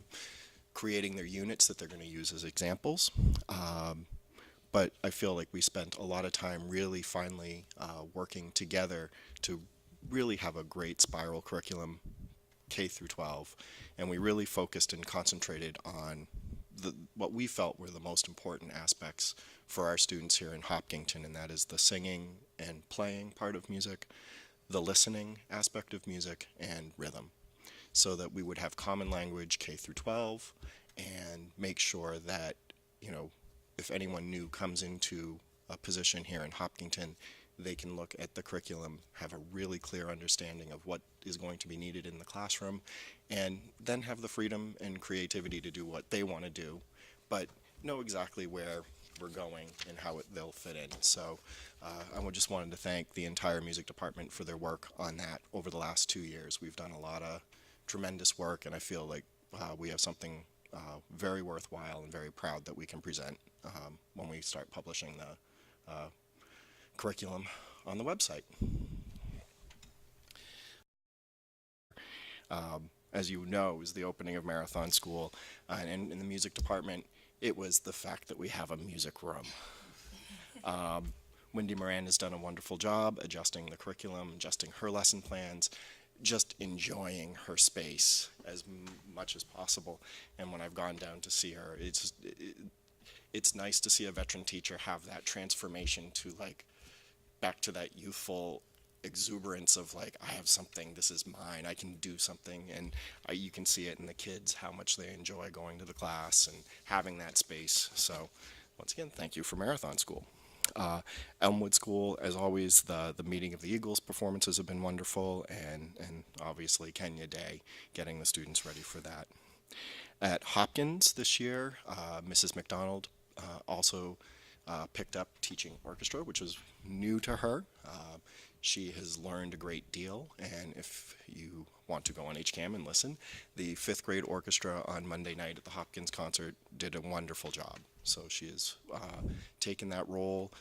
creating their units that they're going to use as examples. But I feel like we spent a lot of time really finally working together to really have a great spiral curriculum K through 12, and we really focused and concentrated on what we felt were the most important aspects for our students here in Hopkinton, and that is the singing and playing part of music, the listening aspect of music, and rhythm, so that we would have common language K through 12 and make sure that, you know, if anyone new comes into a position here in Hopkinton, they can look at the curriculum, have a really clear understanding of what is going to be needed in the classroom, and then have the freedom and creativity to do what they want to do, but know exactly where we're going and how they'll fit in. So I just wanted to thank the entire music department for their work on that over the last 2 years. We've done a lot of tremendous work, and I feel like we have something very worthwhile and very proud that we can present when we start publishing the curriculum on the website. As you know, is the opening of Marathon School, and in the music department, it was the fact that we have a music room. Wendy Moran has done a wonderful job adjusting the curriculum, adjusting her lesson plans, just enjoying her space as much as possible. And when I've gone down to see her, it's nice to see a veteran teacher have that transformation to back to that youthful exuberance of I have something, this is mine, I can do something, and you can see it in the kids how much they enjoy going to the class and having that space. So once again, thank you for Marathon School. Elmwood School, as always, the Meeting of the Eagles performances have been wonderful, and obviously Kenya Day, getting the students ready for that. At Hopkins this year, Mrs. McDonald also picked up teaching orchestra, which was new to her. She has learned a great deal, and if you want to go on HCAM and listen, the 5th grade orchestra on Monday night at the Hopkins concert did a wonderful job. So she has taken that role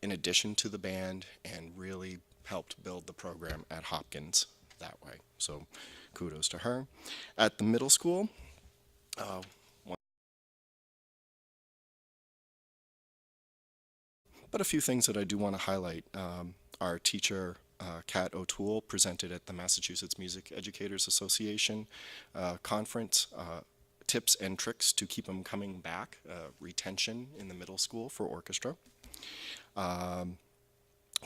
in addition to the band and really helped build the program at Hopkins that way. So kudos to her. At the middle school, But a few things that I do want to highlight. Our teacher, Kat O'Toole, presented at the Massachusetts Music Educators Association conference, tips and tricks to keep them coming back, retention in the middle school for orchestra.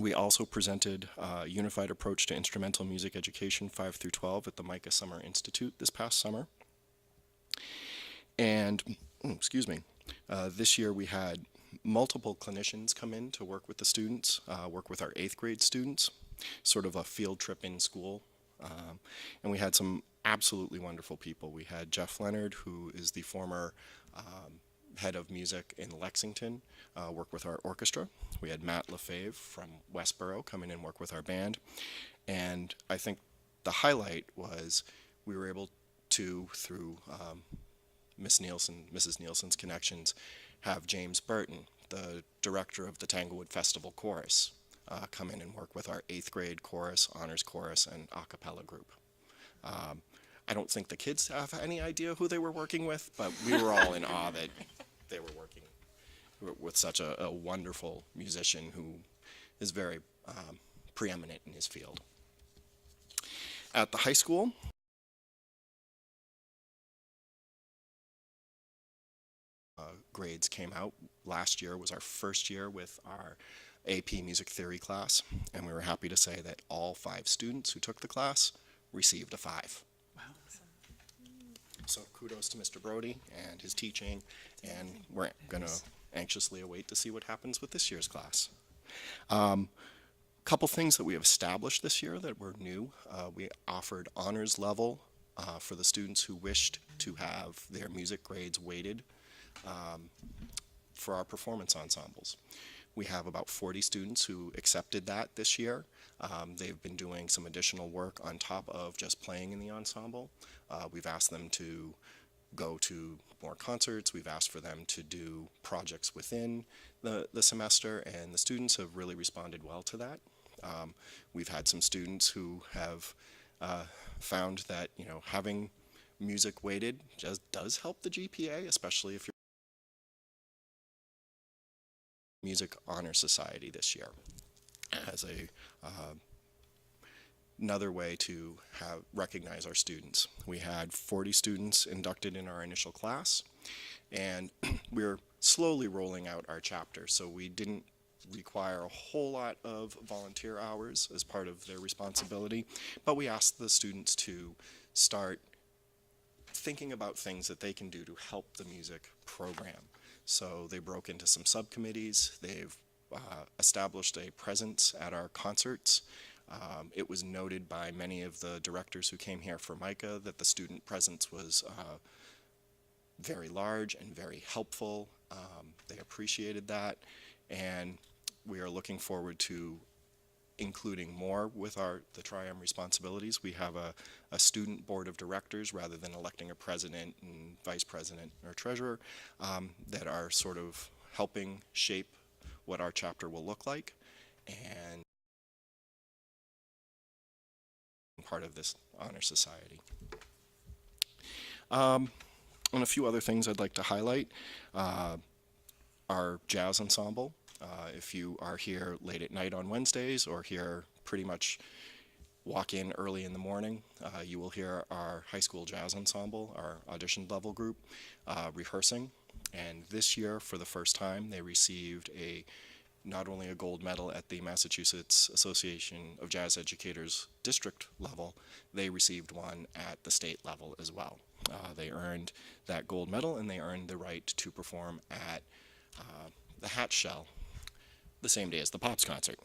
We also presented a unified approach to instrumental music education 5 through 12 at the Micah Summer Institute this past summer. And, excuse me, this year we had multiple clinicians come in to work with the students, work with our 8th grade students, sort of a field trip in school. And we had some absolutely wonderful people. We had Jeff Leonard, who is the former head of music in Lexington, work with our orchestra. We had Matt Lefebvre from Westboro come in and work with our band. And I think the highlight was we were able to, through Mrs. Nielsen's connections, have James Burton, the director of the Tanglewood Festival Chorus, come in and work with our 8th grade chorus, honors chorus, and a cappella group. I don't think the kids have any idea who they were working with, but we were all in awe that they were working with such a wonderful musician who is very preeminent in his field. At the high school, grades came out. Last year was our first year with our AP Music Theory class, and we were happy to say that all 5 students who took the class received a 5. Wow. So kudos to Mr. Brody and his teaching, and we're going to anxiously await to see what happens with this year's class. Couple things that we have established this year that were new. We offered honors level for the students who wished to have their music grades weighted for our performance ensembles. We have about 40 students who accepted that this year. They've been doing some additional work on top of just playing in the ensemble. We've asked them to go to more concerts. We've asked for them to do projects within the semester, and the students have really responded well to that. We've had some students who have found that, you know, having music weighted just does help the GPA, especially if you're Music Honor Society this year as another way to recognize our students. We had 40 students inducted in our initial class, and we're slowly rolling out our chapter, so we didn't require a whole lot of volunteer hours as part of their responsibility, but we asked the students to start thinking about things that they can do to help the music program. So they broke into some subcommittees. They've established a presence at our concerts. It was noted by many of the directors who came here for Micah that the student presence was very large and very helpful. They appreciated that, and we are looking forward to including more with the Tri-M responsibilities. We have a student board of directors rather than electing a president and vice president or treasurer that are sort of helping shape what our chapter will look like and part of this honor society. And a few other things I'd like to highlight. Our jazz ensemble. If you are here late at night on Wednesdays or here pretty much walk in early in the morning, you will hear our high school jazz ensemble, our audition level group, rehearsing. And this year, for the first time, they received not only a gold medal at the Massachusetts Association of Jazz Educators district level, they received one at the state level as well. They earned that gold medal, and they earned the right to perform at the Hat Shell the same day as the Pops concert.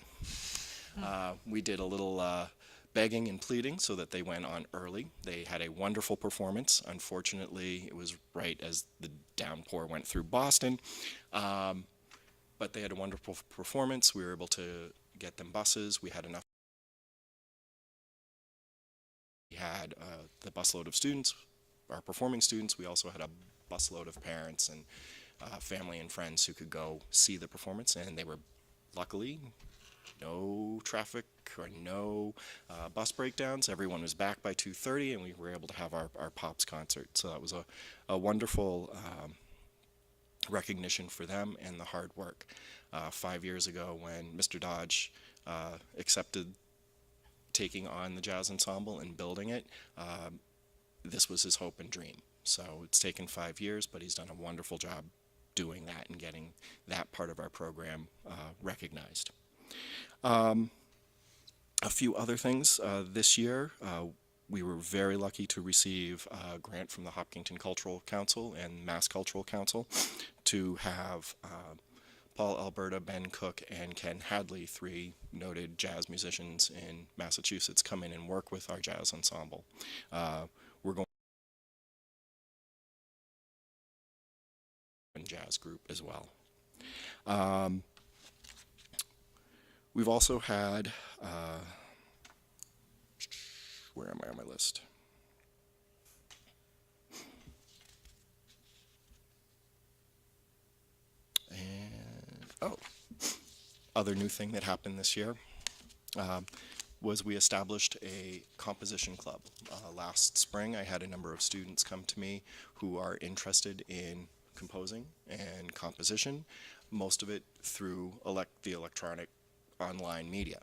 We did a little begging and pleading so that they went on early. They had a wonderful performance. Unfortunately, it was right as the downpour went through Boston, but they had a wonderful performance. We were able to get them buses. We had enough. We had the busload of students, our performing students. We also had a busload of parents and family and friends who could go see the performance, and they were luckily no traffic or no bus breakdowns. Everyone was back by 2:30, and we were able to have our Pops concert. So that was a wonderful recognition for them and the hard work. 5 years ago, when Mr. Dodge accepted taking on the jazz ensemble and building it, this was his hope and dream. So it's taken 5 years, but he's done a wonderful job doing that and getting that part of our program recognized. A few other things this year. We were very lucky to receive a grant from the Hopkinton Cultural Council and Mass Cultural Council to have Paul Alberta, Ben Cook, and Ken Hadley, 3 noted jazz musicians in Massachusetts, come in and work with our jazz ensemble. We're going to jazz group as well. We've also had, where am I on my list? Other new thing that happened this year was we established a composition club. Last spring, I had a number of students come to me who are interested in composing and composition, most of it through the electronic online media.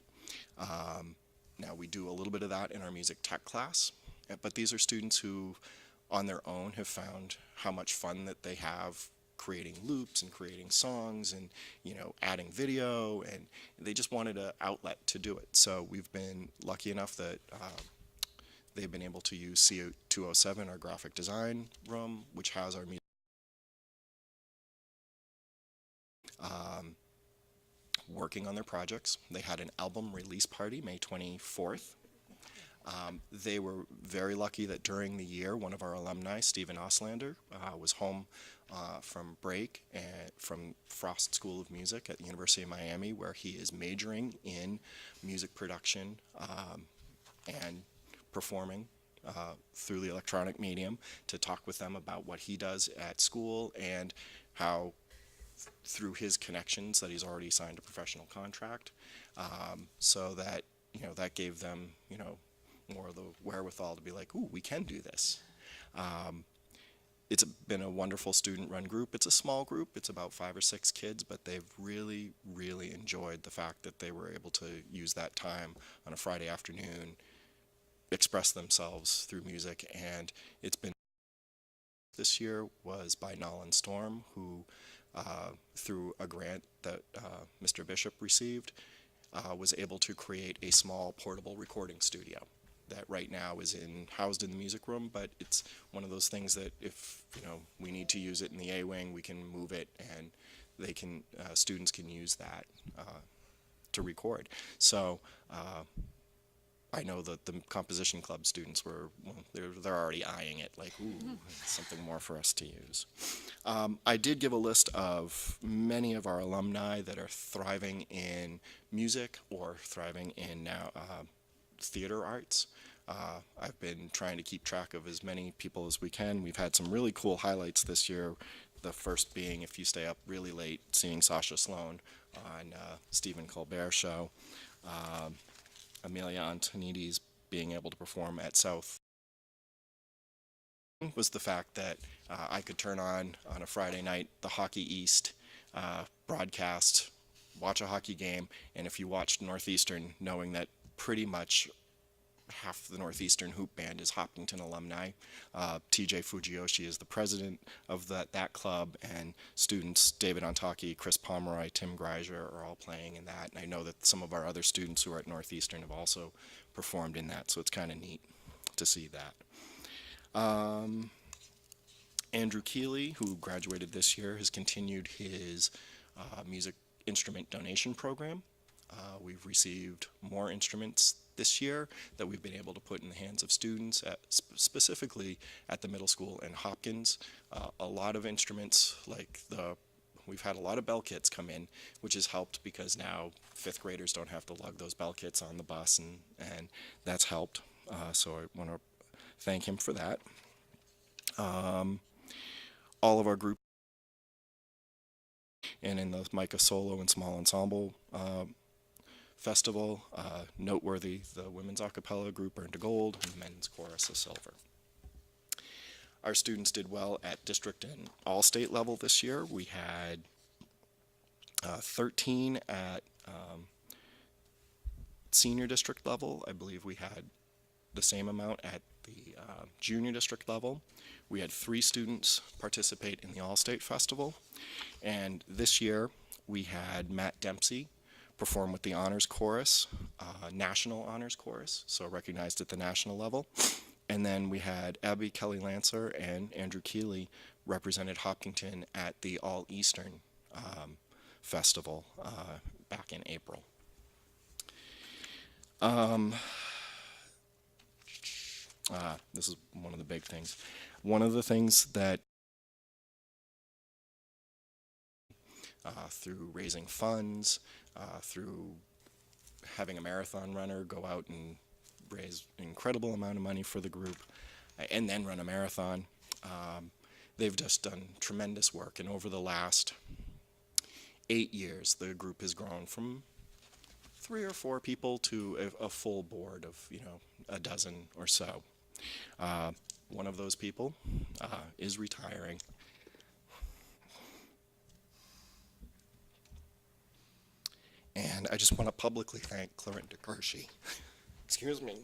Now, we do a little bit of that in our music tech class, but these are students who, on their own, have found how much fun that they have creating loops and creating songs and, adding video, and they just wanted an outlet to do it. So we've been lucky enough that they've been able to use C207, our graphic design room, which has our music. Working on their projects. They had an album release party May 24th. They were very lucky that during the year, one of our alumni, Stephen Oslander, was home from break from Frost School of Music at the University of Miami, where he is majoring in music production and performing through the electronic medium, to talk with them about what he does at school and how, through his connections, that he's already signed a professional contract, so that that gave them more of the wherewithal to be like, ooh, we can do this. It's been a wonderful student-run group. It's a small group. It's about 5 or 6 kids, but they've really, really enjoyed the fact that they were able to use that time on a Friday afternoon, express themselves through music, and it's been. This year was by Nolan Storm, who, through a grant that Mr. Bishop received, was able to create a small portable recording studio that right now is housed in the music room, but it's one of those things that if we need to use it in the A wing, we can move it, and they can students can use that to record. So I know that the composition club students were, they're already eyeing it, like, ooh, something more for us to use. I did give a list of many of our alumni that are thriving in music or thriving in now theater arts. I've been trying to keep track of as many people as we can. We've had some really cool highlights this year. The first being, if you stay up really late, seeing Sasha Sloan on Stephen Colbert's show. Amelia Antonides being able to perform at South was the fact that I could turn on a Friday night the Hockey East broadcast, watch a hockey game, and if you watched Northeastern, knowing that pretty much half the Northeastern hoop band is Hopkinton alumni. TJ Fujiyoshi is the president of that club, and students David Ontaki, Chris Pomeroy, Tim Greiser are all playing in that. And I know that some of our other students who are at Northeastern have also performed in that, so it's kind of neat to see that. Andrew Keeley, who graduated this year, has continued his music instrument donation program. We've received more instruments this year that we've been able to put in the hands of students, specifically at the middle school and Hopkins. A lot of instruments, like we've had a lot of bell kits come in, which has helped because now 5th graders don't have to lug those bell kits on the bus, and that's helped. So I want to thank him for that. All of our groups, and in the Micah Solo and Small Ensemble Festival, noteworthy, the women's a cappella group earned a gold and the men's chorus a silver. Our students did well at district and all-state level this year. We had 13 at senior district level. I believe we had the same amount at the junior district level. We had 3 students participate in the All-State Festival. And this year, we had Matt Dempsey perform with the Honors Chorus, National Honors Chorus, so recognized at the national level. And then we had Abby Kelly Lancer and Andrew Keeley represented Hopkinton at the All-Eastern Festival back in April. This is one of the big things. One of the things that through raising funds, through having a marathon runner go out and raise an incredible amount of money for the group, and then run a marathon, they've just done tremendous work. And over the last 8 years, the group has grown from 3 or 4 people to a full board of, a dozen or so. One of those people is retiring. And I just want to publicly thank Clarinda Kershey, excuse me,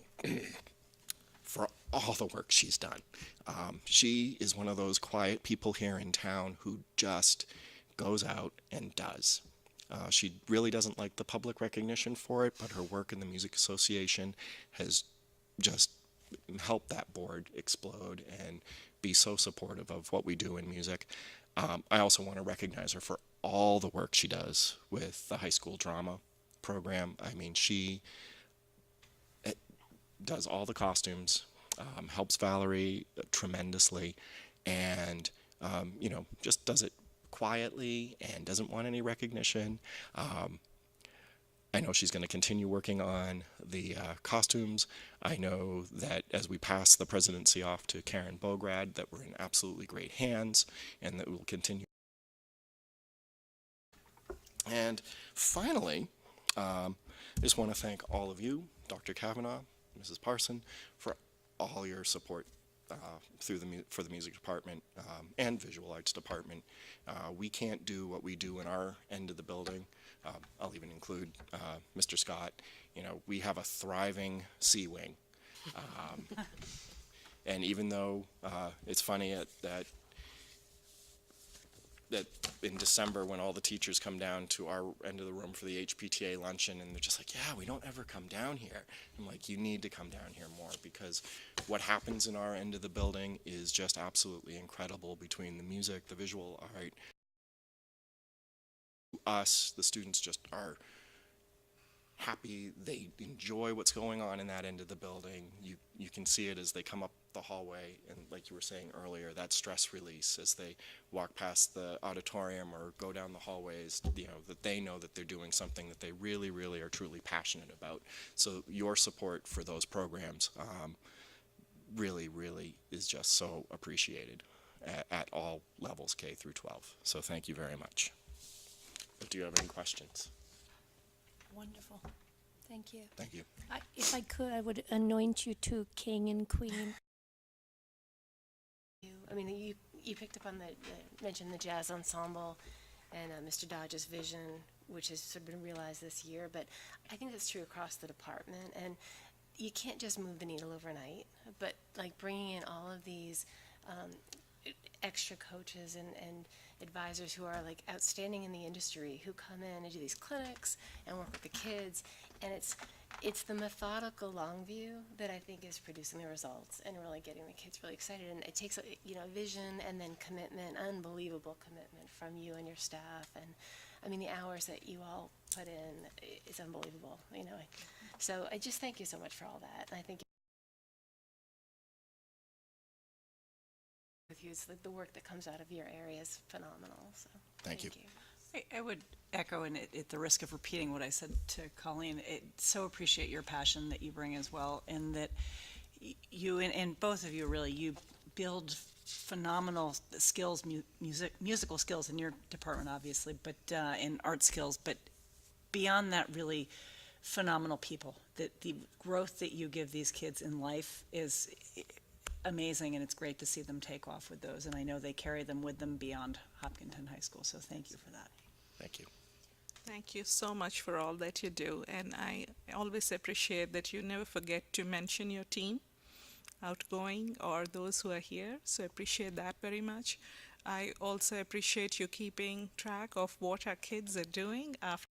for all the work she's done. She is one of those quiet people here in town who just goes out and does. She really doesn't like the public recognition for it, but her work in the Music Association has just helped that board explode and be so supportive of what we do in music. I also want to recognize her for all the work she does with the high school drama program. I mean, she does all the costumes, helps Valerie tremendously, and, just does it quietly and doesn't want any recognition. I know she's going to continue working on the costumes. I know that as we pass the presidency off to Karen Bograd, that we're in absolutely great hands and that we'll continue. And finally, I just want to thank all of you, Dr. Kavanaugh, Mrs. Parson, for all your support for the music department and visual arts department. We can't do what we do in our end of the building. I'll even include Mr. Scott. We have a thriving C wing. And even though it's funny that in December when all the teachers come down to our end of the room for the HPTA luncheon and they're just like, yeah, we don't ever come down here. I'm like, you need to come down here more, because what happens in our end of the building is just absolutely incredible between the music, the visual art. Us, the students just are happy. They enjoy what's going on in that end of the building. You can see it as they come up the hallway, and like you were saying earlier, that stress release as they walk past the auditorium or go down the hallways, that they know that they're doing something that they really, really are truly passionate about. So your support for those programs really, really is just so appreciated at all levels, K through 12. So thank you very much. Do you have any questions? Wonderful. Thank you. Thank you. If I could, I would anoint you to king and queen. I mean, you picked up on mentioned the jazz ensemble and Mr. Dodge's vision, which has sort of been realized this year, but I think that's true across the department, and you can't just move the needle overnight, but like bringing in all of these extra coaches and advisors who are like outstanding in the industry, who come in and do these clinics and work with the kids, and it's the methodical long view that I think is producing the results and really getting the kids really excited. And it takes vision and then commitment, unbelievable commitment from you and your staff. And I mean, the hours that you all put in is unbelievable. So I just thank you so much for all that. And I think with you, it's like the work that comes out of your area is phenomenal. So thank you. I would echo, and at the risk of repeating what I said to Colleen, so appreciate your passion that you bring as well, and that you and both of you really, you build phenomenal skills, musical skills in your department, obviously, but in art skills, but beyond that, really phenomenal people. That the growth that you give these kids in life is amazing, and it's great to see them take off with those, and I know they carry them with them beyond Hopkinton High School, so thank you for that. Thank you. Thank you so much for all that you do, and I always appreciate that you never forget to mention your team, outgoing or those who are here, so I appreciate that very much. I also appreciate you keeping track of what our kids are doing after.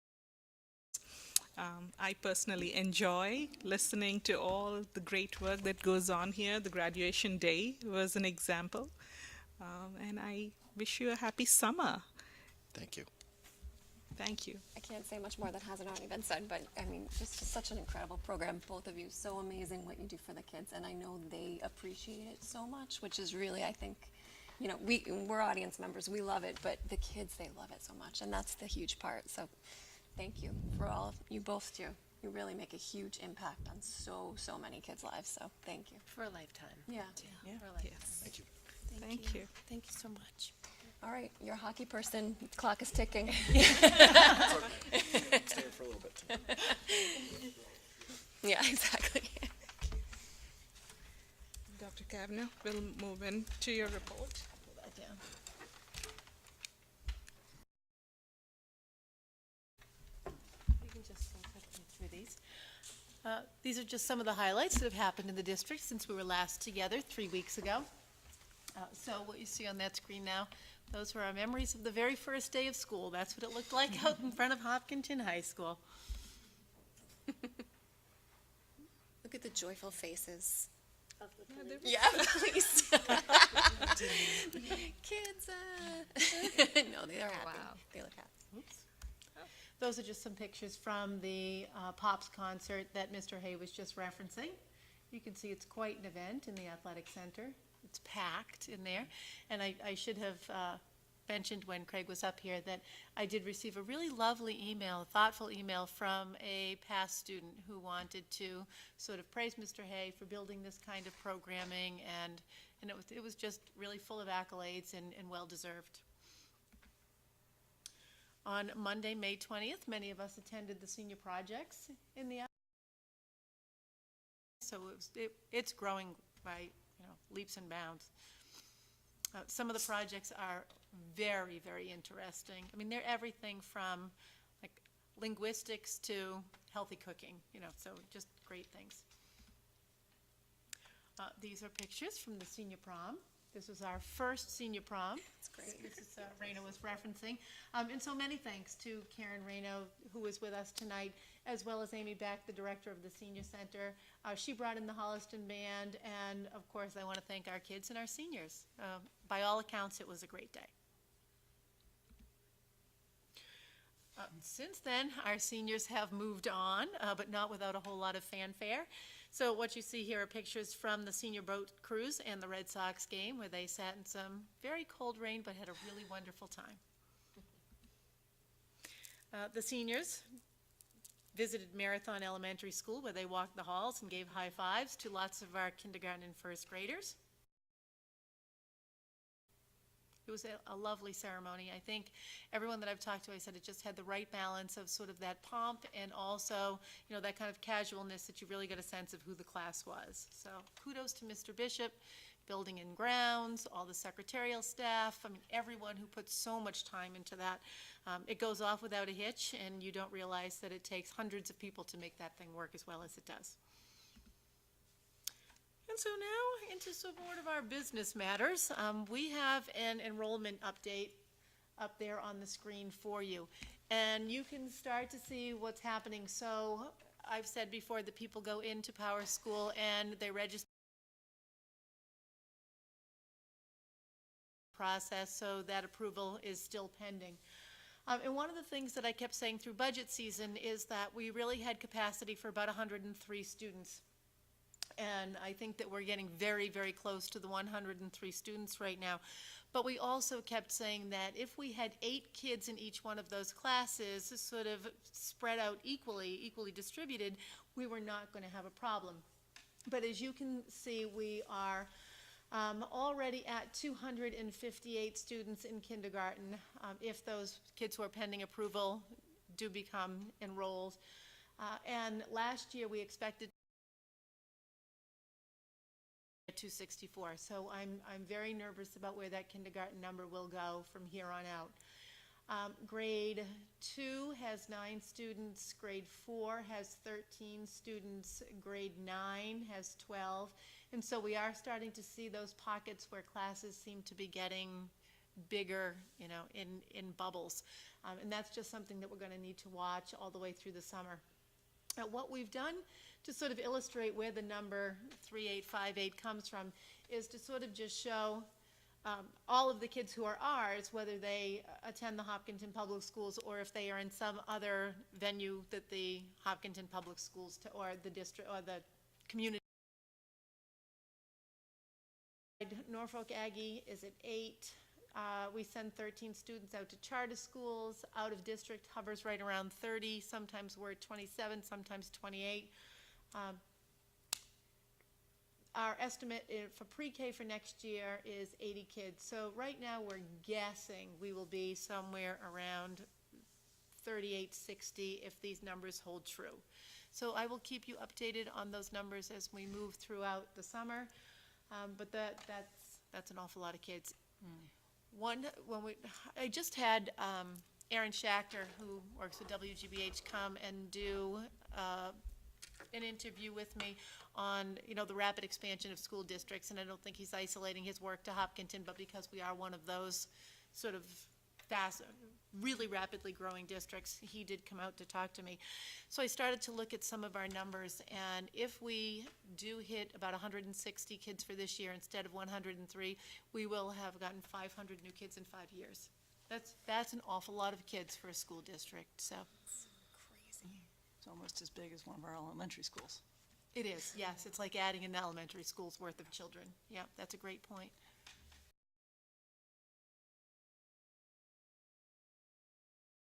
I personally enjoy listening to all the great work that goes on here. The graduation day was an example, and I wish you a happy summer. Thank you. Thank you. I can't say much more that hasn't already been said, but I mean, just such an incredible program, both of you. So amazing what you do for the kids, and I know they appreciate it so much, which is really, I think, you know, we're audience members, we love it, but the kids, they love it so much, and that's the huge part. So thank you for all you both do. You really make a huge impact on so many kids' lives, so thank you. For a lifetime. Yeah. For a lifetime. Yes. Thank you. Thank you. Thank you so much. All right, you're a hockey person, clock is ticking. Stay for a little bit. Yeah, exactly. Dr. Kavanaugh, we'll move into your report. Pull that down. You can just go quickly through these. These are just some of the highlights that have happened in the district since we were last together 3 weeks ago. So what you see on that screen now, those were our memories of the very first day of school. That's what it looked like out in front of Hopkinton High School. Look at the joyful faces. Yeah, please. Kids, no, they are happy. wow. They look happy. Those are just some pictures from the Pops concert that Mr. Hay was just referencing. You can see it's quite an event in the athletic center. It's packed in there. And I should have mentioned when Craig was up here that I did receive a really lovely email, a thoughtful email from a past student who wanted to sort of praise Mr. Hay for building this kind of programming, and it was just really full of accolades and well-deserved. On Monday, May 20th, many of us attended the senior projects in the so it's growing by leaps and bounds. Some of the projects are very, very interesting. I mean, they're everything from like linguistics to healthy cooking, so just great things. These are pictures from the senior prom. This was our first senior prom. That's great. This is Reno was referencing. And so many thanks to Karen Reno, who was with us tonight, as well as Amy Beck, the director of the Senior Center. She brought in the Holliston Band, and of course, I want to thank our kids and our seniors. By all accounts, it was a great day. Since then, our seniors have moved on, but not without a whole lot of fanfare. So what you see here are pictures from the senior boat cruise and the Red Sox game, where they sat in some very cold rain, but had a really wonderful time. The seniors visited Marathon Elementary School, where they walked the halls and gave high fives to lots of our kindergarten and first graders. It was a lovely ceremony. I think everyone that I've talked to, I said it just had the right balance of sort of that pomp and also, that kind of casualness that you really get a sense of who the class was. So kudos to Mr. Bishop, building and grounds, all the secretarial staff, everyone who puts so much time into that. It goes off without a hitch, and you don't realize that it takes hundreds of people to make that thing work as well as it does. And so now into some more of our business matters. We have an enrollment update up there on the screen for you. And you can start to see what's happening. So I've said before that people go into Power School and they register process, so that approval is still pending. And one of the things that I kept saying through budget season is that we really had capacity for about 103 students. And I think that we're getting very, very close to the 103 students right now. But we also kept saying that if we had 8 kids in each one of those classes, sort of spread out equally distributed, we were not going to have a problem. But as you can see, we are already at 258 students in kindergarten, if those kids who are pending approval do become enrolled. And last year we expected at 264. So I'm very nervous about where that kindergarten number will go from here on out. Grade 2 has 9 students, grade 4 has 13 students, grade 9 has 12. And so we are starting to see those pockets where classes seem to be getting bigger, you know, in bubbles. And that's just something that we're going to need to watch all the way through the summer. What we've done to sort of illustrate where the number 3858 comes from is to sort of just show all of the kids who are ours, whether they attend the Hopkinton Public Schools or if they are in some other venue that the Hopkinton Public Schools or the district or the community. Norfolk Aggie is at 8. We send 13 students out to charter schools. Out of district hovers right around 30. Sometimes we're at 27, sometimes 28. Our estimate for pre-K for next year is 80 kids. So right now we're guessing we will be somewhere around 38, 60 if these numbers hold true. So I will keep you updated on those numbers as we move throughout the summer. But that's an awful lot of kids. I just had Aaron Schachter, who works with WGBH, come and do an interview with me on, you know, the rapid expansion of school districts, and I don't think he's isolating his work to Hopkinton, but because we are one of those sort of fast, really rapidly growing districts, he did come out to talk to me. So I started to look at some of our numbers, and if we do hit about 160 kids for this year instead of 103, we will have gotten 500 new kids in 5 years. That's an awful lot of kids for a school district, so. It's almost as big as one of our elementary schools. It is, yes. It's like adding an elementary school's worth of children. Yeah, that's a great point.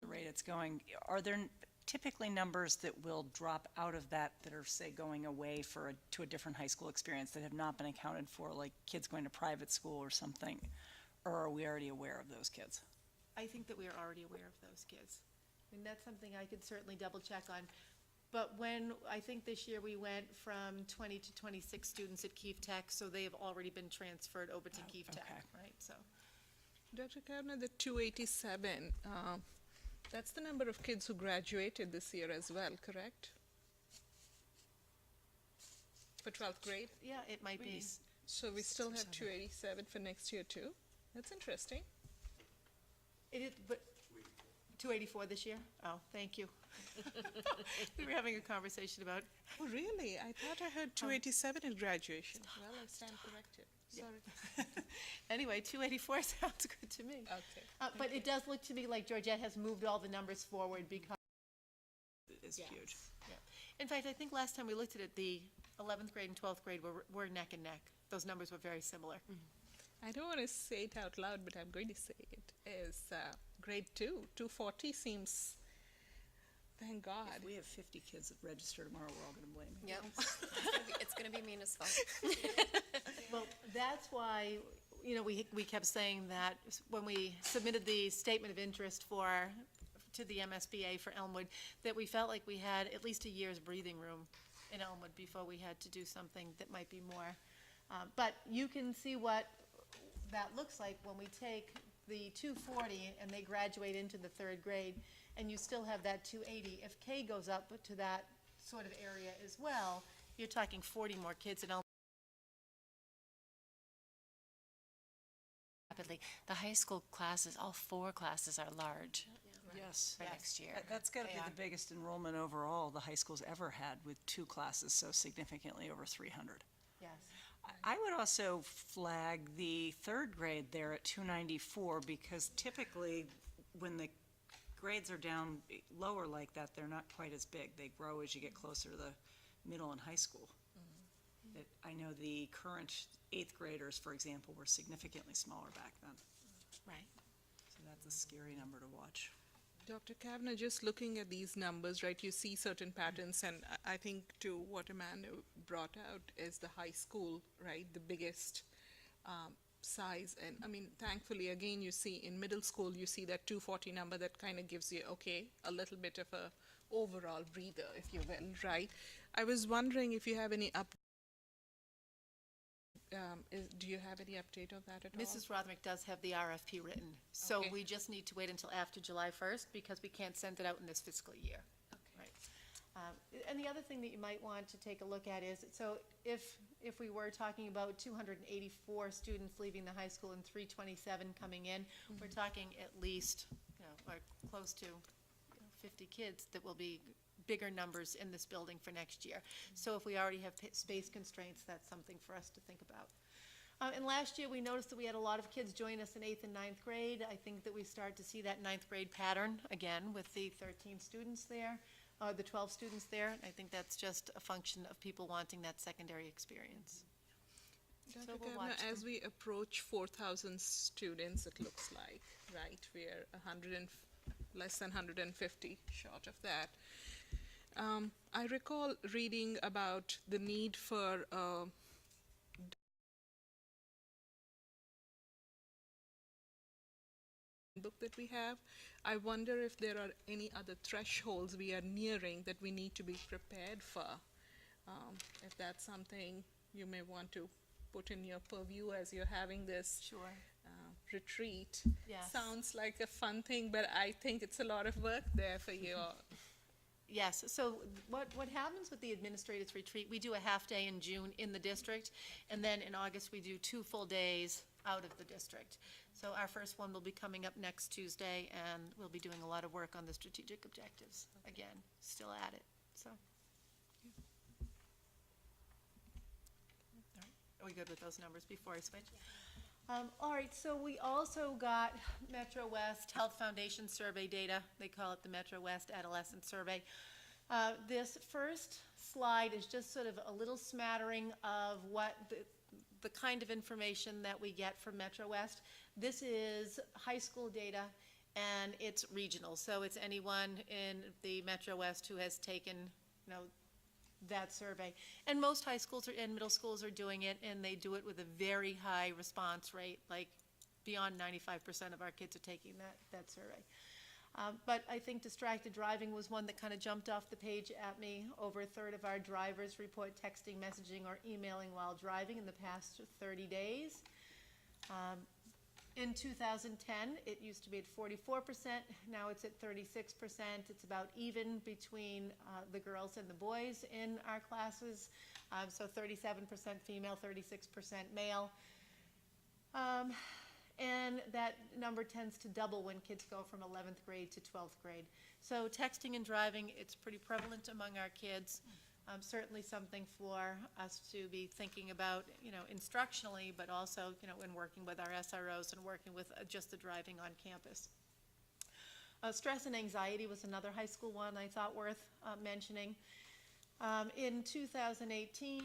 The rate it's going, are there typically numbers that will drop out of that are, say, going away to a different high school experience that have not been accounted for, like kids going to private school or something? Or are we already aware of those kids? I think that we are already aware of those kids. I mean, that's something I could certainly double check on. But I think this year we went from 20 to 26 students at Keefe Tech, so they have already been transferred over to Keefe Tech, right? So, Dr. Kavanaugh, the 287, that's the number of kids who graduated this year as well, correct? For 12th grade? yeah, it might be. So we still have 287 for next year too? That's interesting. It is, but 284 this year? Oh, thank you. We were having a conversation about. Oh, really? I thought I heard 287 in graduation. Well, I stand corrected. Sorry. Anyway, 284 sounds good to me. Okay. But it does look to me like Georgette has moved all the numbers forward because. It's huge. Yeah. In fact, I think last time we looked at it, the 11th grade and 12th grade were neck and neck. Those numbers were very similar. I don't want to say it out loud, but I'm going to say it, is grade 2. 240 seems, thank God. If we have 50 kids that register tomorrow, we're all going to blame you. Yep. It's gonna be Mina's fault. Well, that's why, you know, we kept saying that when we submitted the statement of interest to the MSBA for Elmwood, that we felt like we had at least a year's breathing room in Elmwood before we had to do something that might be more. But you can see what that looks like when we take the 240 and they graduate into the 3rd grade, and you still have that 280. If K goes up to that sort of area as well, you're talking 40 more kids in Elmwood. Rapidly, the high school classes, all 4 classes are large Yes. for next year. That's got to be the biggest enrollment overall the high school's ever had, with 2 classes so significantly over 300. Yes. I would also flag the 3rd grade there at 294, because typically when the grades are down lower like that, they're not quite as big. They grow as you get closer to the middle and high school. I know the current 8th graders, for example, were significantly smaller back then. Right. So that's a scary number to watch. Dr. Kavanaugh, just looking at these numbers, right, you see certain patterns, and I think to what Amanda brought out is the high school, right, the biggest size. And I mean, thankfully, again, you see in middle school, you see that 240 number that kind of gives you, okay, a little bit of a overall breather, if you will, right? I was wondering if you have any do you have any update on that at all? Mrs. Rothnick does have the RFP written, so Okay. we just need to wait until after July 1st because we can't send it out in this fiscal year. Right. And the other thing that you might want to take a look at is, so if we were talking about 284 students leaving the high school and 327 coming in, we're talking at least, or close to 50 kids that will be bigger numbers in this building for next year. So if we already have space constraints, that's something for us to think about. And last year, we noticed that we had a lot of kids join us in 8th and 9th grade. I think that we start to see that 9th grade pattern again with the 13 students there, the 12 students there. I think that's just a function of people wanting that secondary experience. Dr. So we'll Kavanaugh, watch as them. we approach 4,000 students, it looks like, right? We're less than 150 short of that. I recall reading about the need for book that we have. I wonder if there are any other thresholds we are nearing that we need to be prepared for. If that's something you may want to put in your purview as you're having this retreat. Yes. Sounds like a fun thing, but I think it's a lot of work there for you. Yes, so what happens with the administrators retreat, we do a half day in June in the district, and then in August, we do 2 full days out of the district. So our first one will be coming up next Tuesday, and we'll be doing a lot of work on the strategic objectives. Again, still at it, so. All right, are we good with those numbers before I switch? All right, so we also got Metro West Health Foundation survey data. They call it the Metro West Adolescent Survey. This first slide is just sort of a little smattering of what the kind of information that we get from Metro West. This is high school data, and it's regional. So it's anyone in the Metro West who has taken, that survey. And most high schools and middle schools are doing it, and they do it with a very high response rate, like beyond 95% of our kids are taking that survey. But I think distracted driving was one that kind of jumped off the page at me. Over a third of our drivers report texting, messaging, or emailing while driving in the past 30 days. In 2010, it used to be at 44%, now it's at 36%. It's about even between the girls and the boys in our classes, so 37% female, 36% male. And that number tends to double when kids go from 11th grade to 12th grade. So texting and driving, it's pretty prevalent among our kids. Certainly something for us to be thinking about, instructionally, but also, in working with our SROs and working with just the driving on campus. Stress and anxiety was another high school one I thought worth mentioning. In 2018,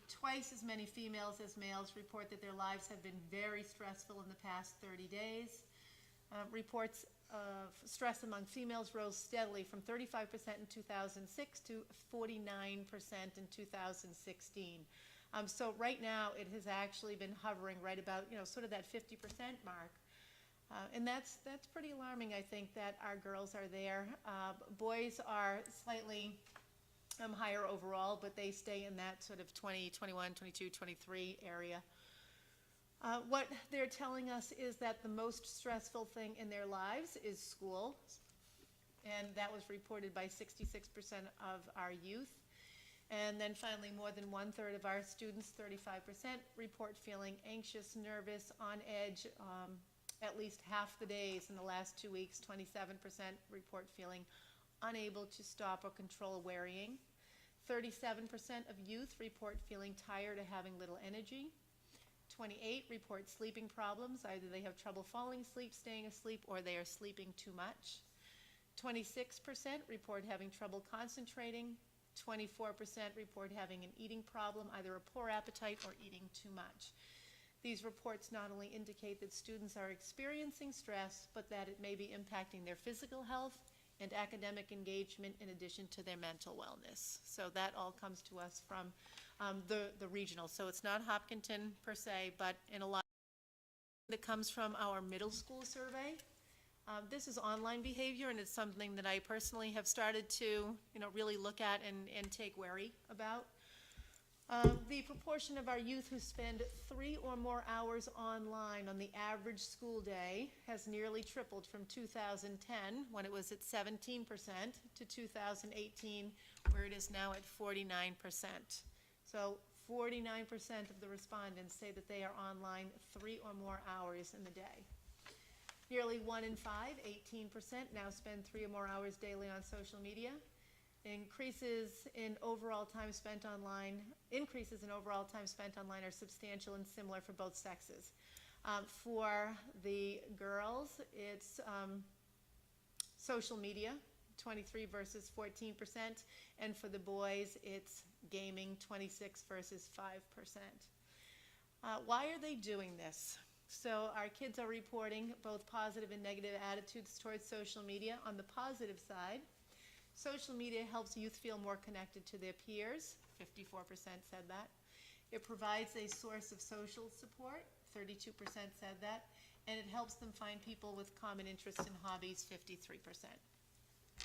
twice as many females as males report that their lives have been very stressful in the past 30 days. Reports of stress among females rose steadily from 35% in 2006 to 49% in 2016. So right now, it has actually been hovering right about, sort of that 50% mark. And that's pretty alarming, I think, that our girls are there. Boys are slightly higher overall, but they stay in that sort of 20, 21, 22, 23 area. What they're telling us is that the most stressful thing in their lives is school, and that was reported by 66% of our youth. And then finally, more than 1/3 of our students, 35%, report feeling anxious, nervous, on edge, at least half the days in the last 2 weeks. 27% report feeling unable to stop or control worrying. 37% of youth report feeling tired or having little energy. 28 report sleeping problems. Either they have trouble falling asleep, staying asleep, or they are sleeping too much. 26% report having trouble concentrating. 24% report having an eating problem, either a poor appetite or eating too much. These reports not only indicate that students are experiencing stress, but that it may be impacting their physical health and academic engagement in addition to their mental wellness. So that all comes to us from the regional. So it's not Hopkinton per se, but in a lot that comes from our middle school survey. This is online behavior, and it's something that I personally have started to, really look at and take wary about. The proportion of our youth who spend 3 or more hours online on the average school day has nearly tripled from 2010, when it was at 17%, to 2018, where it is now at 49%. So 49% of the respondents say that they are online 3 or more hours in the day. Nearly 1 in 5, 18%, now spend 3 or more hours daily on social media. Increases in overall time spent online are substantial and similar for both sexes. For the girls, it's social media, 23 versus 14%, and for the boys, it's gaming, 26 versus 5%. Why are they doing this? So our kids are reporting both positive and negative attitudes towards social media. On the positive side, social media helps youth feel more connected to their peers, 54% said that. It provides a source of social support, 32% said that, and it helps them find people with common interests and hobbies, 53%.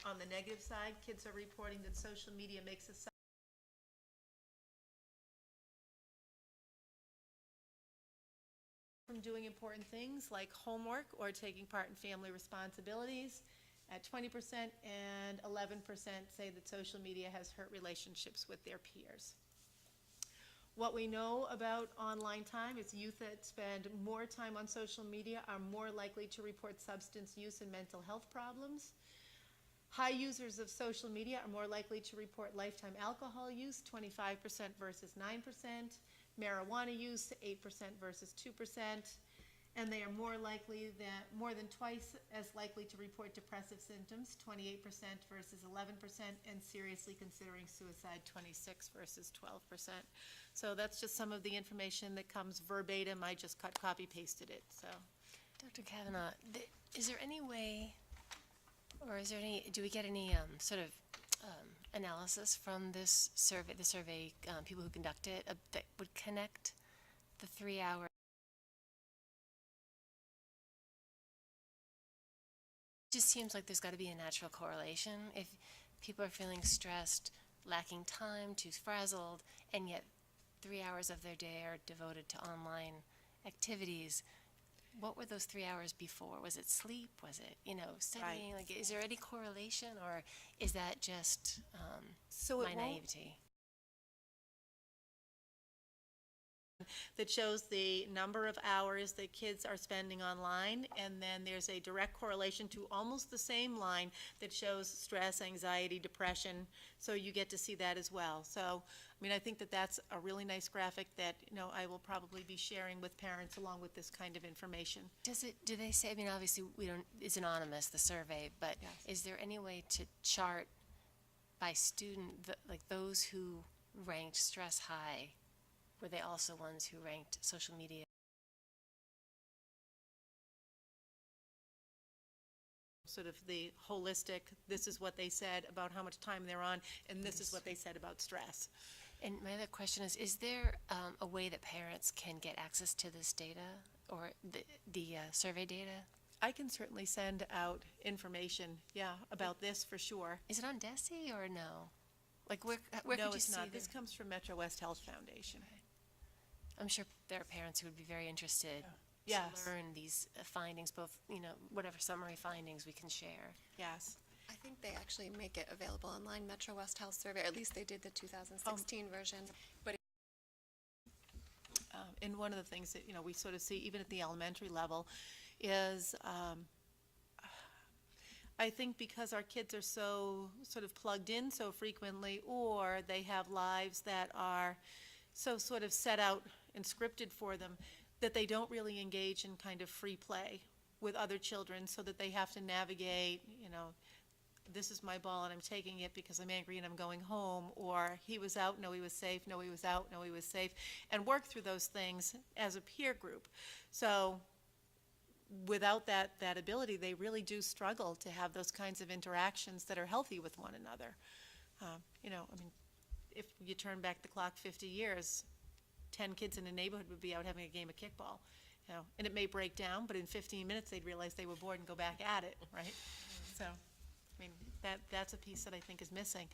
On the negative side, kids are reporting that social media makes us from doing important things like homework or taking part in family responsibilities at 20%, and 11% say that social media has hurt relationships with their peers. What we know about online time is youth that spend more time on social media are more likely to report substance use and mental health problems. High users of social media are more likely to report lifetime alcohol use, 25% versus 9%, marijuana use, 8% versus 2%, and they are more than twice as likely to report depressive symptoms, 28% versus 11%, and seriously considering suicide, 26 versus 12%. So that's just some of the information that comes verbatim. I just copy pasted it. So, Dr. Kavanaugh, is there any way, or is there any, do we get any sort of analysis from this survey, people who conduct it, that would connect the 3 hours? It just seems like there's got to be a natural correlation. If people are feeling stressed, lacking time, too frazzled, and yet 3 hours of their day are devoted to online activities, what were those 3 hours before? Was it sleep? Was it, studying? Like, is there any correlation, or is that just my naivety? that shows the number of hours that kids are spending online, and then there's a direct correlation to almost the same line that shows stress, anxiety, depression, so you get to see that as well. So, I think that that's a really nice graphic that, I will probably be sharing with parents along with this kind of information. Do they say, obviously it's anonymous, the survey, but Yes. Is there any way to chart by student, like those who ranked stress high, were they also ones who ranked social media? Sort of the holistic, this is what they said about how much time they're on, and this is what they said about stress. And my other question is there a way that parents can get access to this data, or the survey data? I can certainly send out information, about this for sure. Is it on DESE or no? Like, where No, could you it's see not. This comes from Metro West Health Foundation. I'm sure there are parents who would be very interested Yes. to learn these findings, both, whatever summary findings we can share. Yes. I think they actually make it available online, Metro West Health Survey, or at least they did the 2016 version. But And one of the things that, we sort of see even at the elementary level is, I think because our kids are so sort of plugged in so frequently, or they have lives that are so sort of set out and scripted for them, that they don't really engage in kind of free play with other children, so that they have to navigate, this is my ball and I'm taking it because I'm angry and I'm going home, or he was out, no, he was safe, no, he was out, no, he was safe, and work through those things as a peer group. So without that ability, they really do struggle to have those kinds of interactions that are healthy with one another. If you turn back the clock 50 years, 10 kids in a neighborhood would be out having a game of kickball, and it may break down, but in 15 minutes they'd realize they were bored and go back at it, right? So, that's a piece that I think is missing.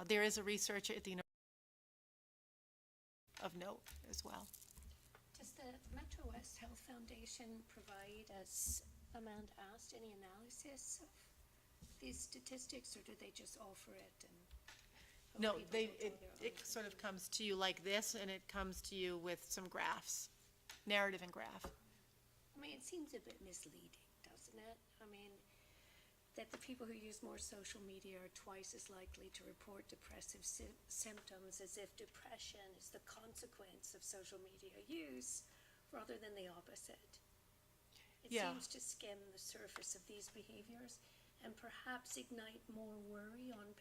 There is a researcher at the of note as well. Does the Metro West Health Foundation provide, as Amanda asked, any analysis of these statistics, or do they just offer it and hope No, people they, will draw their it own sort of comes to you like this, and it comes to you with some graphs, narrative and graph. I mean, it seems a bit misleading, doesn't it? I mean, that the people who use more social media are twice as likely to report depressive symptoms, as if depression is the consequence of social media use rather than the opposite. It Yeah. seems to skim the surface of these behaviors and perhaps ignite more worry on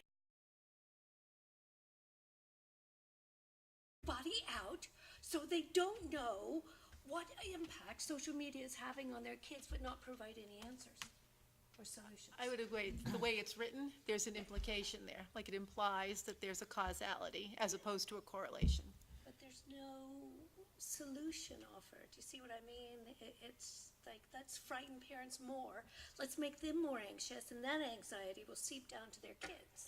body out, so they don't know what impact social media is having on their kids, but not provide any answers or solutions. I would agree. The way it's written, there's an implication there. Like, it implies that there's a causality as opposed to a correlation. But there's no solution offered. You see what I mean? It's like, let's frighten parents more. Let's make them more anxious, and that anxiety will seep down to their kids.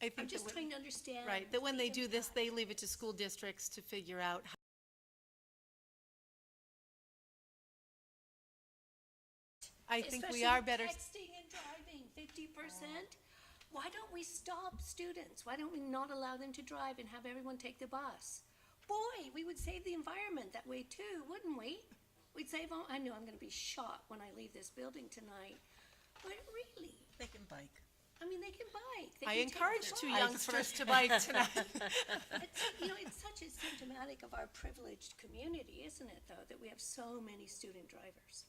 I think I'm that just when- trying to understand. Right, that when the they do this, impact. they leave it to school districts to figure out how. I think we Especially are with better. texting and driving, 50%. Why don't we stop students? Why don't we not allow them to drive and have everyone take the bus? Boy, we would save the environment that way too, wouldn't we? We'd save, I know I'm gonna be shot when I leave this building tonight, but really, They can bike. I mean, they can bike. They I can take encourage the two bus. youngsters to bike tonight. It's such a symptomatic of our privileged community, isn't it, though, that we have so many student drivers?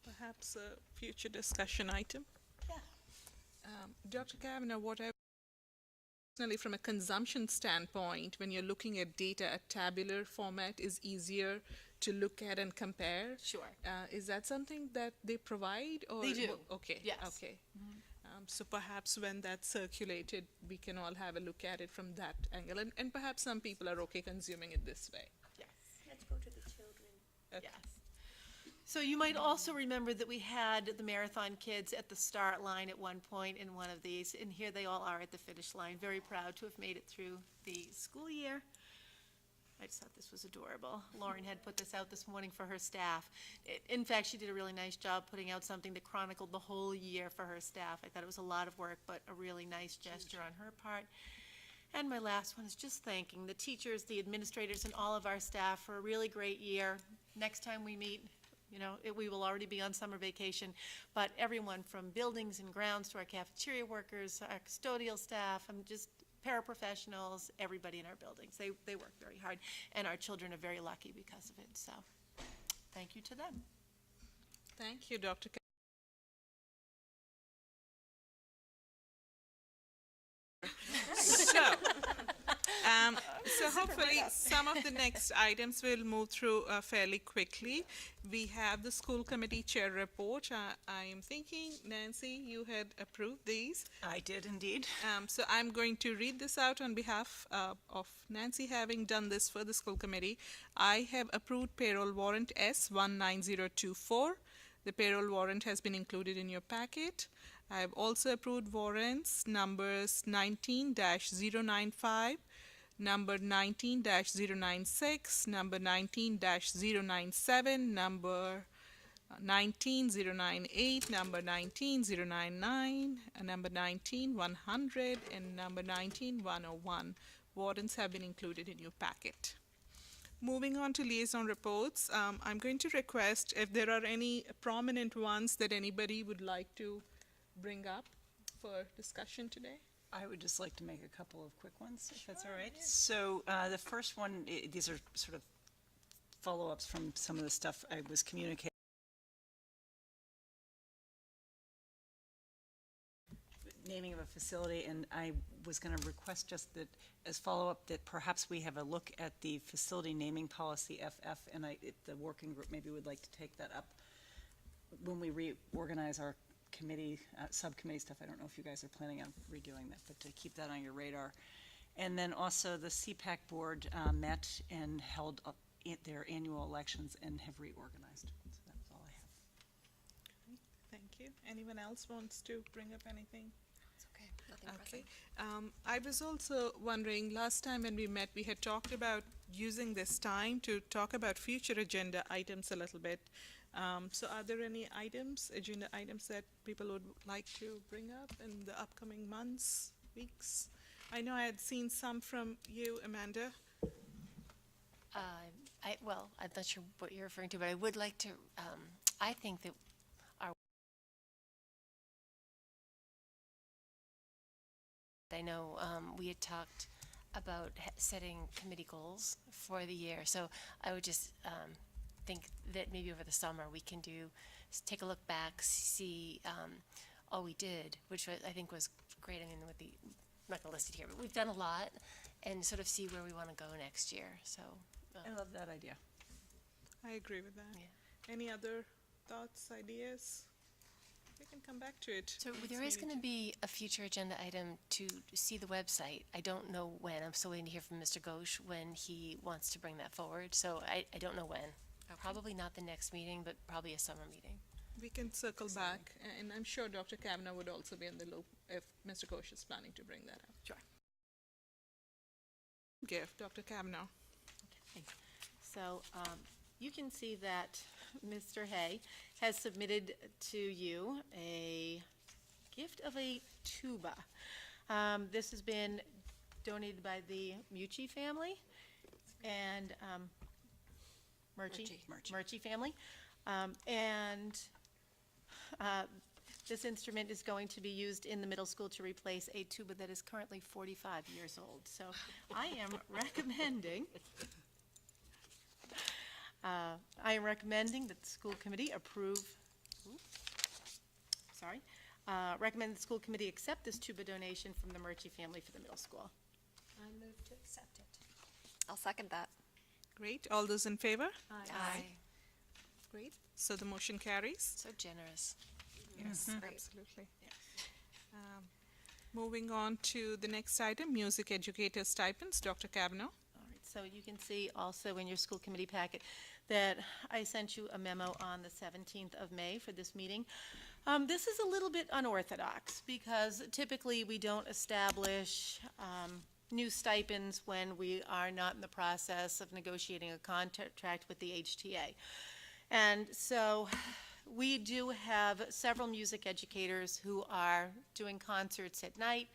Perhaps a future discussion item. Yeah. Dr. Kavanagh, what I personally, from a consumption standpoint, when you're looking at data, a tabular format is easier to look at and compare. Sure. Is that something that they provide, or They do. Okay. Yes. Okay. So perhaps when that's circulated, we can all have a look at it from that angle, and perhaps some people are okay consuming it this way. Yes. Let's go to the children. Okay. Yes. So you might also remember that we had the marathon kids at the start line at one point in one of these, and here they all are at the finish line. Very proud to have made it through the school year. I just thought this was adorable. Lauren had put this out this morning for her staff. In fact, she did a really nice job putting out something that chronicled the whole year for her staff. I thought it was a lot of work, but a really nice gesture on her part. And my last one is just thanking the teachers, the administrators, and all of our staff for a really great year. Next time we meet, we will already be on summer vacation, but everyone from buildings and grounds to our cafeteria workers, our custodial staff, just paraprofessionals, everybody in our buildings. They work very hard, and our children are very lucky because of it. So thank you to them. Thank you, Dr. So hopefully some of the next items we'll move through fairly quickly. We have the school committee chair report. I am thinking, Nancy, you had approved these. I did indeed. So I'm going to read this out on behalf of Nancy, having done this for the school committee. I have approved payroll warrant S19024. The payroll warrant has been included in your packet. I have also approved warrants numbers 19-095, number 19-096, number 19-097, number 19-098, number 19-099, number 19-100, and number 19-101. Warrants have been included in your packet. Moving on to liaison reports, I'm going to request if there are any prominent ones that anybody would like to bring up for discussion today. I would just like to make a couple of quick ones, if that's all right. So the first one, these are sort of follow-ups from some of the stuff I was communicating. Naming of a facility, and I was going to request just that as follow-up that perhaps we have a look at the facility naming policy FF, and the working group maybe would like to take that up when we reorganize our committee, subcommittee stuff. I don't know if you guys are planning on redoing that, but to keep that on your radar. And then also the CPAC board met and held their annual elections and have reorganized. So that's all I have. Thank you. Anyone else wants to bring up anything? Okay, nothing Okay. pressing. I was also wondering, last time when we met, we had talked about using this time to talk about future agenda items a little bit. So are there any items, agenda items that people would like to bring up in the upcoming months, weeks? I know I had seen some from you, Amanda. Well, I'm not sure what you're referring to, but I would like to, I think that I know we had talked about setting committee goals for the year, so I would just think that maybe over the summer we can take a look back, see all we did, which I think was great. I mean, I'm not gonna list it here, but we've done a lot, and sort of see where we want to go next year. So I love that idea. I agree with that. Yeah. Any other thoughts, ideas? We can come back to it. So next there is meeting. going to be a future agenda item to see the website. I don't know when. I'm still waiting to hear from Mr. Ghosh when he wants to bring that forward. So I don't know when. Probably not the next meeting, but probably a summer meeting. We can circle back, and I'm sure Dr. Kavanaugh would also be in the loop if Mr. Ghosh is planning to bring that up. Sure. Gift, Dr. Kavanaugh. So you can see that Mr. Hay has submitted to you a gift of a tuba. This has been donated by the Mucci family and Murchie family. This instrument is going to be used in the middle school to replace a tuba that is currently 45 years old. So I am recommending that the school committee recommend the school committee accept this tuba donation from the Murchie family for the middle school. I move to accept it. I'll second that. Great. All those in favor? Aye. Great. So the motion carries. So generous. Yes, absolutely. Moving on to the next item, music educator stipends. Dr. Kavanaugh. All right, so you can see also in your school committee packet that I sent you a memo on the 17th of May for this meeting. This is a little bit unorthodox because typically we don't establish new stipends when we are not in the process of negotiating a contract with the HTA. And so we do have several music educators who are doing concerts at night,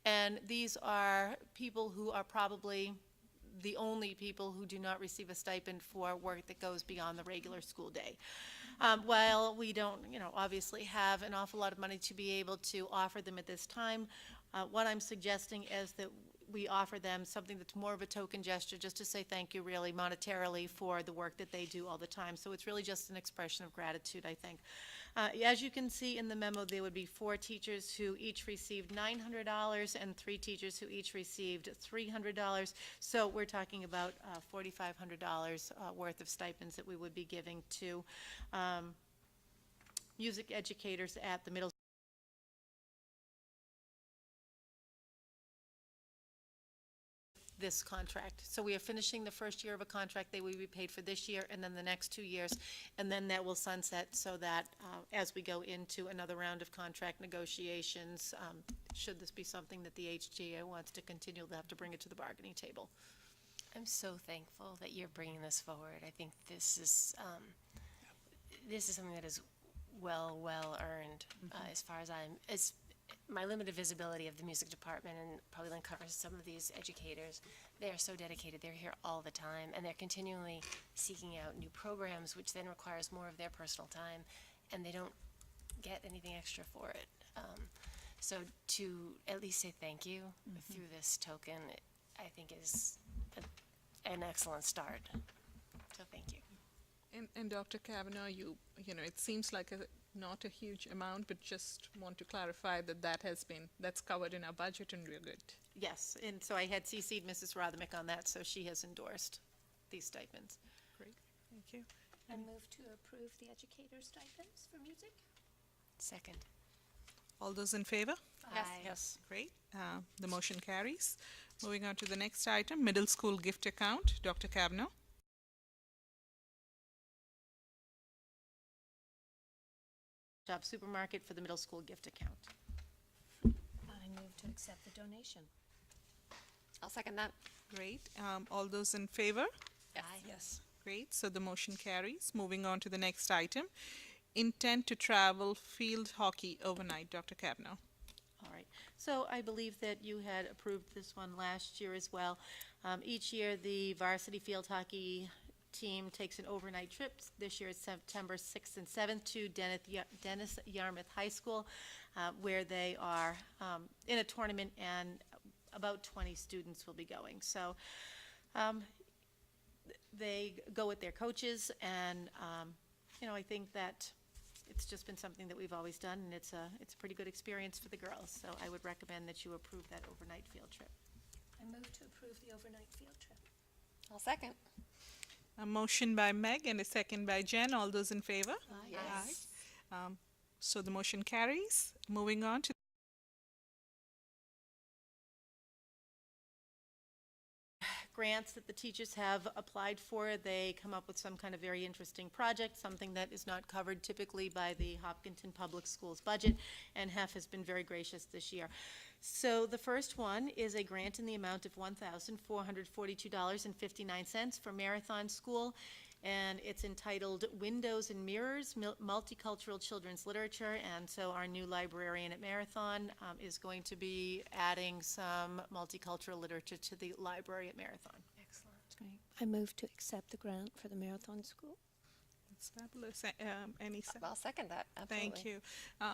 and these are people who are probably the only people who do not receive a stipend for work that goes beyond the regular school day. While we don't, obviously have an awful lot of money to be able to offer them at this time, what I'm suggesting is that we offer them something that's more of a token gesture, just to say thank you really monetarily for the work that they do all the time. So it's really just an expression of gratitude, I think. As you can see in the memo, there would be 4 teachers who each received $900 and 3 teachers who each received $300. So we're talking about $4,500 worth of stipends that we would be giving to music educators at the middle this contract. So we are finishing the first year of a contract. They will be paid for this year and then the next 2 years, and then that will sunset so that as we go into another round of contract negotiations, should this be something that the HGA wants to continue, they'll have to bring it to the bargaining table. I'm so thankful that you're bringing this forward. I think this is something that is well earned, as far as it's my limited visibility of the music department, and probably uncovers some of these educators. They are so dedicated. They're here all the time, and they're continually seeking out new programs, which then requires more of their personal time, and they don't get anything extra for it. So to at least say thank you through this token, I think is an excellent start. So thank you. And Dr. Kavanaugh, it seems like not a huge amount, but just want to clarify that's covered in our budget and we're good. Yes, and so I had CC'd Mrs. Rothermick on that, so she has endorsed these stipends. Great, thank you. I move to approve the educator stipends for music. Second. All those in favor? Yes. Yes. Great. The motion carries. Moving on to the next item, middle school gift account. Dr. Kavanaugh. Job supermarket for the middle school gift account. accept the donation. I'll second that. Great. All those in favor? Yes. Great, so the motion carries. Moving on to the next item. Intent to travel field hockey overnight. Dr. Kavanaugh. All right, so I believe that you had approved this one last year as well. Each year, the varsity field hockey team takes an overnight trip. This year it's September 6th and 7th to Dennis Yarmouth High School, where they are in a tournament, and about 20 students will be going. So they go with their coaches, and I think that it's just been something that we've always done, and it's a pretty good experience for the girls. So I would recommend that you approve that overnight field trip. I move to approve the overnight field trip. I'll second. A motion by Meg and a second by Jen. All those in favor? Yes. So the motion carries. Moving on to grants that the teachers have applied for. They come up with some kind of very interesting project, something that is not covered typically by the Hopkinton Public Schools budget, and HEF has been very gracious this year. So the first one is a grant in the amount of $1,442.59 for Marathon School, and it's entitled Windows and Mirrors, Multicultural Children's Literature. And so our new librarian at Marathon is going to be adding some multicultural literature to the library at Marathon. Excellent. I move to accept the grant for the Marathon School. That's fabulous. Any I'll second that. Absolutely. Thank you.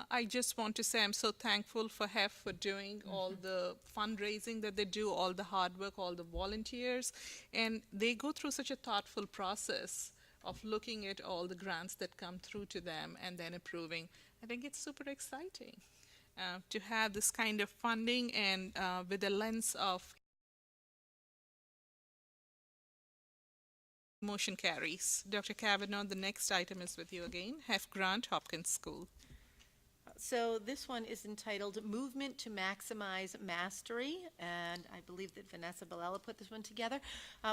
I just want to say I'm so thankful for HEF for doing all the fundraising that they do, all the hard work, all the volunteers, and they go through such a thoughtful process of looking at all the grants that come through to them and then approving. I think it's super exciting to have this kind of funding, and with a lens of motion carries. Dr. Kavanaugh, the next item is with you again. HEF Grant, Hopkins School. So this one is entitled Movement to Maximize Mastery, and I believe that Vanessa Bilella put this one together.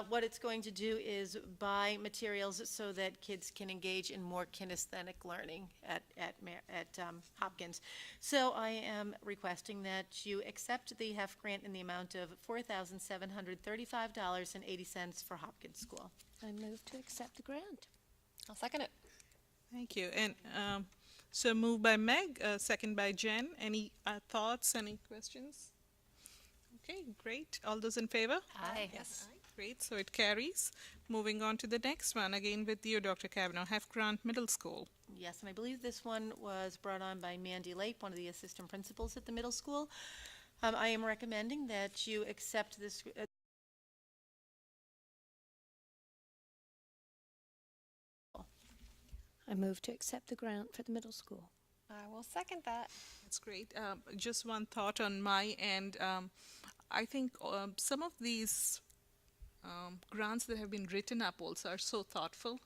What it's going to do is buy materials so that kids can engage in more kinesthetic learning at Hopkins. So I am requesting that you accept the HEF grant in the amount of $4,735.80 for Hopkins School. I move to accept the grant. I'll second it. Thank you. And so moved by Meg, second by Jen. Any thoughts, any questions? Okay, great. All those in favor? Aye. Yes. Great, so it carries. Moving on to the next one, again with you, Dr. Kavanaugh, HEF Grant Middle School. Yes, and I believe this one was brought on by Mandy Lake, one of the assistant principals at the middle school. I am recommending that you accept this. I move to accept the grant for the middle school. I will second that. That's great. Just one thought on my end. I think some of these grants that have been written up also are so thoughtful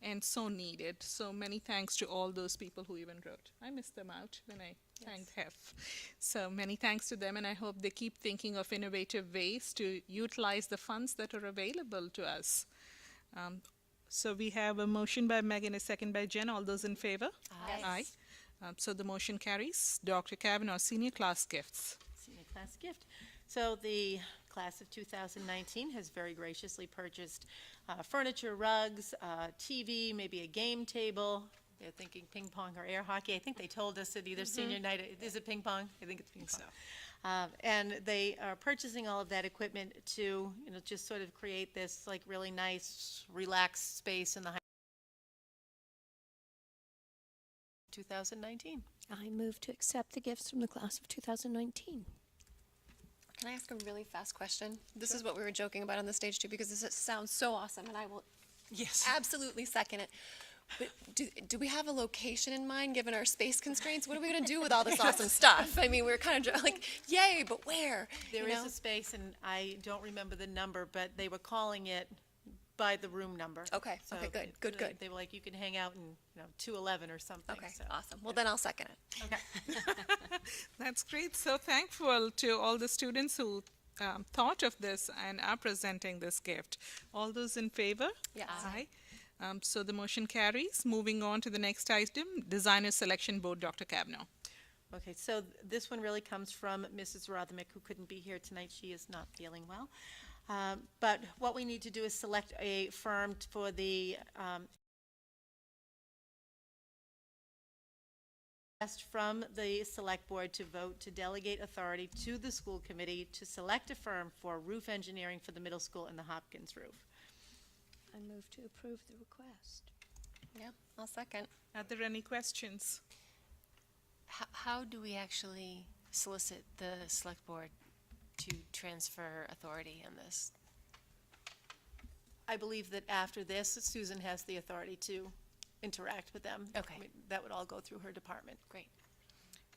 and so needed. So many thanks to all those people who even wrote. I missed them out when I thanked HEF. So many thanks to them, and I hope they keep thinking of innovative ways to utilize the funds that are available to us. So we have a motion by Meg and a second by Jen. All those in favor? Aye. So the motion carries. Dr. Kavanaugh, senior class gifts. Senior class gift. So the class of 2019 has very graciously purchased furniture, rugs, TV, maybe a game table. They're thinking ping pong or air hockey. I think they told us at either senior night. Is it ping pong? I think it's ping pong. And they are purchasing all of that equipment to, just sort of create this like really nice, relaxed space in the 2019. I move to accept the gifts from the class of 2019. Can I ask a really fast question? This is what we were joking about on the stage too, because this sounds so awesome, and I will absolutely second it. But do we have a location in mind, given our space constraints? What are we going to do with all this awesome stuff? I mean, we're kind of like, yay, but where? There is a space, and I don't remember the number, but they were calling it by the room number. Okay, okay, good, good. They were like, you can hang out in 211 or something. Okay, so. awesome. Well, then I'll second it. Okay. That's great. So thankful to all the students who thought of this and are presenting this gift. All those in favor? Yes. Aye. So the motion carries. Moving on to the next item, Designer Selection Board, Dr. Kavanaugh. Okay, so this one really comes from Mrs. Rothermick, who couldn't be here tonight. She is not feeling well. But what we need to do is select a firm for the asked from the select board to vote to delegate authority to the school committee to select a firm for roof engineering for the middle school and the Hopkins roof. I move to approve the request. Yeah, I'll second. Are there any questions? How do we actually solicit the select board to transfer authority on this? I believe that after this, Susan has the authority to interact with them. Okay. I mean, that would all go through her department. Great.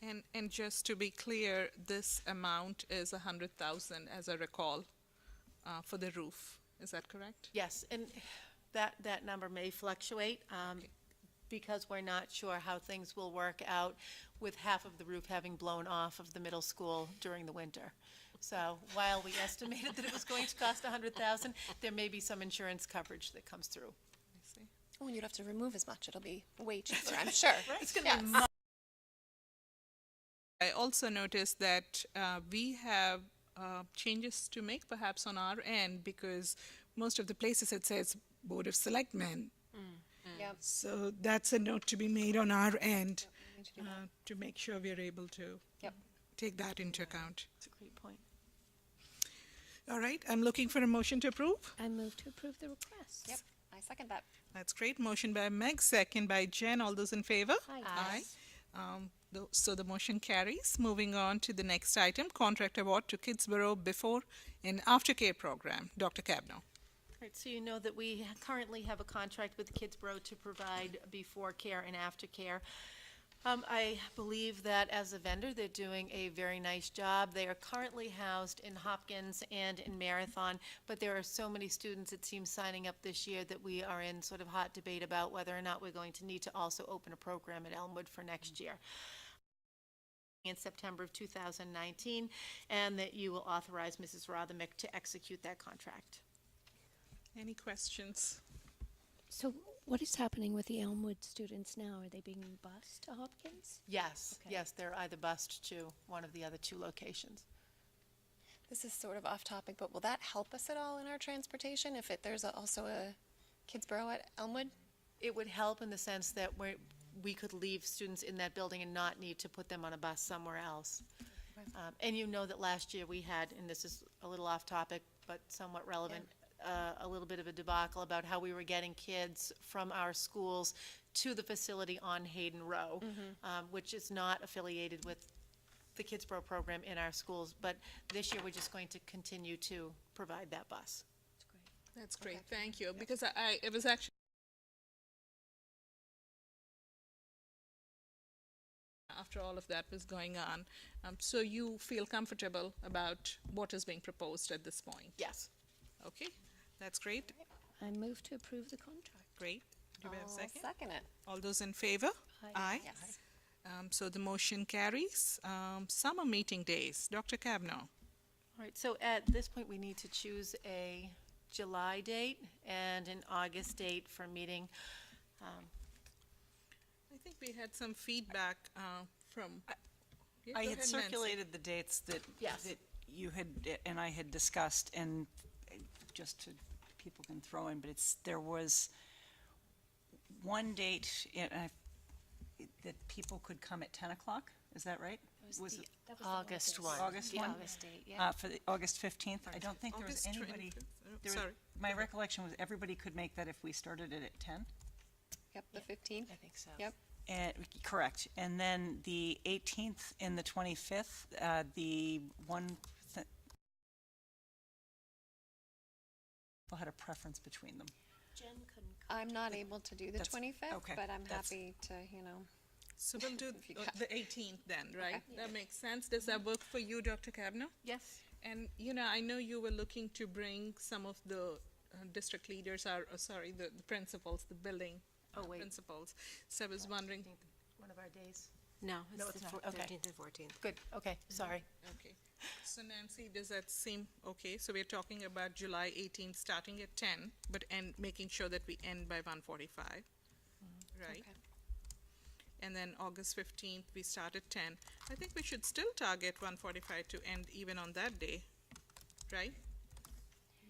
And just to be clear, this amount is 100,000, as I recall, for the roof. Is that correct? Yes, and that number may fluctuate, because we're not sure how things will work out with half of the roof having blown off of the middle school during the winter. So while we estimated that it was going to cost 100,000, there may be some insurance coverage that comes through. I see. Oh, and you don't have to remove as much. It'll be way cheaper, I'm sure. It's gonna Yes. be I also noticed that we have changes to make perhaps on our end, because most of the places it says Board of Selectmen. Yep. So that's a note to be made on our end Need to do that. to make sure we are able to Yep. take that into account. That's a great point. All right, I'm looking for a motion to approve. I move to approve the request. Yep, I second that. That's great. Motion by Meg, second by Jen. All those in favor? Aye. So the motion carries. Moving on to the next item, contract award to Kidsborough before and aftercare program. Dr. Cabno. Right, so you know that we currently have a contract with Kidsborough to provide before care and after care. I believe that as a vendor, they're doing a very nice job. They are currently housed in Hopkins and in Marathon, but there are so many students, it seems, signing up this year that we are in sort of hot debate about whether or not we're going to need to also open a program at Elmwood for next year in September of 2019, and that you will authorize Mrs. Rothermick to execute that contract. Any questions? So what is happening with the Elmwood students now? Are they being bused to Hopkins? Yes, Okay. yes, they're either bused to one of the other two locations. This is sort of off topic, but will that help us at all in our transportation if there's also a Kidsborough at Elmwood? It would help in the sense that we could leave students in that building and not need to put them on a bus somewhere else. And you know that last year we had, and this is a little off topic, but somewhat relevant, a little bit of a debacle about how we were getting kids from our schools to the facility on Hayden Row, which is not affiliated with the Kidsborough program in our schools. But this year, we're just going to continue to provide that bus. That's great. Thank you. Because it was actually after all of that was going on. So you feel comfortable about what is being proposed at this point? Yes. Okay, that's great. I move to approve the contract. Great. Do we have a I'll second? second it. All those in favor? Aye. Yes. So the motion carries. Summer meeting days. Dr. Cabno. All right, so at this point, we need to choose a July date and an August date for meeting. I think we had some feedback from. Yeah, I go had ahead, Nancy. circulated the dates that, Yes. that you had, and I had discussed, and just to, people can throw in, but there was one date that people could come at 10 o'clock, is that right? Was it August 1. August The 1? August date, yeah. For the August 15th? I don't think there was August anybody. 20th. there was- Sorry. My recollection was everybody could make that if we started it at 10. Yep, the 15th. I think so. Yep. Correct. And then the 18th and the 25th, the one, people had a preference between them. Jen couldn't I'm not able to do the That's- 25th, okay, but I'm that's- happy to, So we'll do If you got- the 18th then, right? That makes sense. Does that work for you, Dr. Cabno? Yes. And, I know you were looking to bring some of the district leaders, the principals, the building principals. So I was wondering, One of our days. No, No, it's it's the not. Okay. 13th and 14th. Good, okay, sorry. okay. So Nancy, does that seem okay? So we're talking about July 18th, starting at 10, but making sure that we end by 1:45, right? Okay. and then August 15th, we start at 10. I think we should still target 1:45 to end even on that day, right?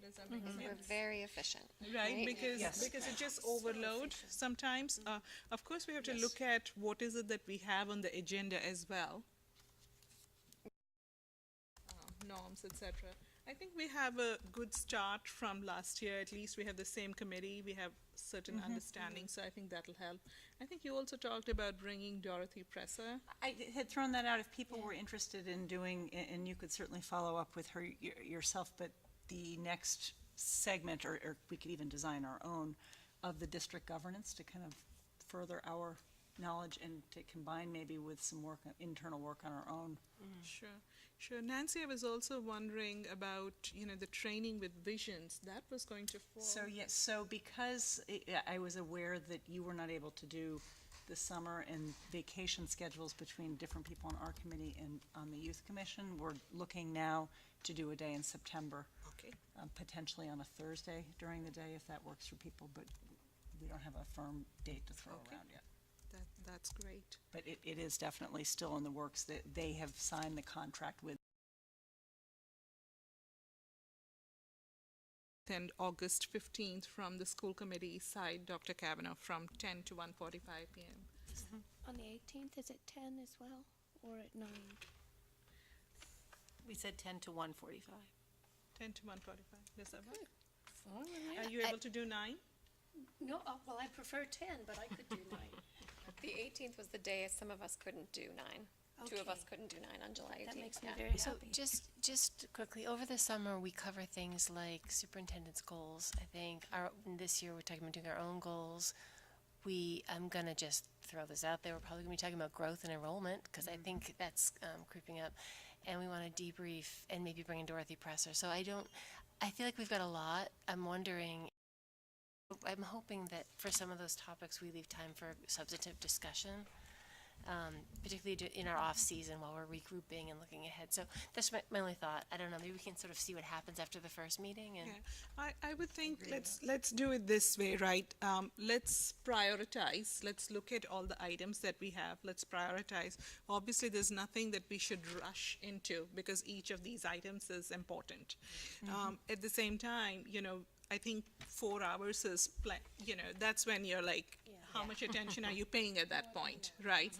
Does that make We're sense? very efficient. Right, because Yes. because it just overload sometimes. Of course, we have to look at what is it that we have on the agenda as well. Norms, etc. I think we have a good start from last year. At least we have the same committee. We have certain understanding, so I think that'll help. I think you also talked about bringing Dorothy Presser. I had thrown that out if people were interested in doing, and you could certainly follow up with her yourself, but the next segment, or we could even design our own, of the district governance to kind of further our knowledge and to combine maybe with some work, internal work on our own. Sure, sure. Nancy, I was also wondering about, the training with visions. That was going to fall. So, yes, so because I was aware that you were not able to do the summer and vacation schedules between different people on our committee and on the youth commission, we're looking now to do a day in September. Okay. Potentially on a Thursday during the day, if that works for people, but we don't have a firm date to throw around yet. That's great. But it is definitely still in the works, that they have signed the contract with. And August 15th from the school committee side, Dr. Kavanaugh, from 10 to 1:45 p.m. On the 18th, is it 10 as well, or at 9? We said 10 to 1:45. 10 to 1:45. Does that work? Fine. Are you able to do 9? No, well, I prefer 10, but I could do 9. The 18th was the day some of us couldn't do 9. Two of us Okay. couldn't do 9 on July 18th. That makes me yeah. very So happy. just quickly, over the summer, we cover things like superintendent's goals. I think this year we're talking about doing our own goals. I'm gonna just throw this out there. We're probably gonna be talking about growth and enrollment, because I think that's creeping up. And we want to debrief and maybe bring in Dorothy Presser. So I feel like we've got a lot. I'm hoping that for some of those topics, we leave time for substantive discussion, particularly in our off-season while we're regrouping and looking ahead. So that's my only thought. I don't know, maybe we can sort of see what happens after the first meeting. And Yeah, I would think let's do it this way, right? Let's prioritize. Let's look at all the items that we have. Let's prioritize. Obviously, there's nothing that we should rush into because each of these items is important. At the same time, I think 4 hours is, that's when you're like, how much attention are you paying at that point, right?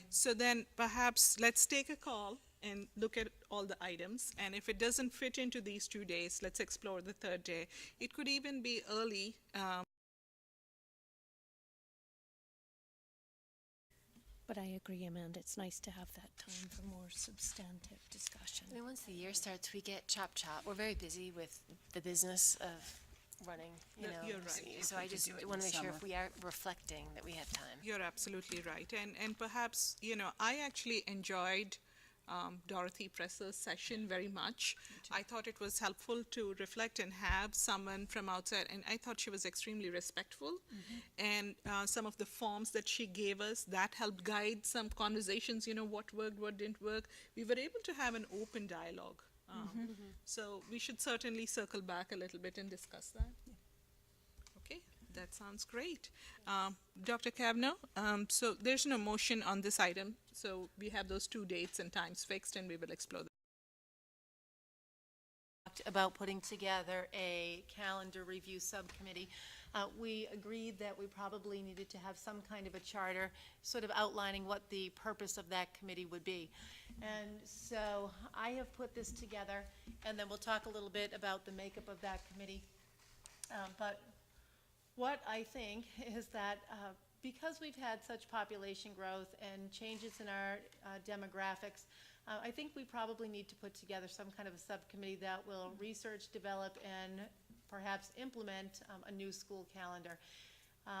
So then perhaps let's take a call and look at all the items. And if it doesn't fit into these 2 days, let's explore the third day. It could even be early. But I agree, Amanda, it's nice to have that time for more substantive discussion. I mean, once the year starts, we get chop. We're very busy with the business of running, You're right. So I just do it in want to the make sure summer. if we are reflecting that we have time. You're absolutely right. And perhaps, I actually enjoyed Dorothy Presser's session very much. I thought it was helpful to reflect and have someone from outside, and I thought she was extremely respectful. And some of the forms that she gave us, that helped guide some conversations, what worked, what didn't work. We were able to have an open dialogue. So we should certainly circle back a little bit and discuss that. Okay, that sounds great. Dr. Kavanaugh, so there's no motion on this item, so we have those 2 dates and times fixed, and we will explore them. About putting together a calendar review subcommittee. We agreed that we probably needed to have some kind of a charter, sort of outlining what the purpose of that committee would be. And so I have put this together, and then we'll talk a little bit about the makeup of that committee. But what I think is that because we've had such population growth and changes in our demographics, I think we probably need to put together some kind of a subcommittee that will research, develop, and perhaps implement a new school calendar.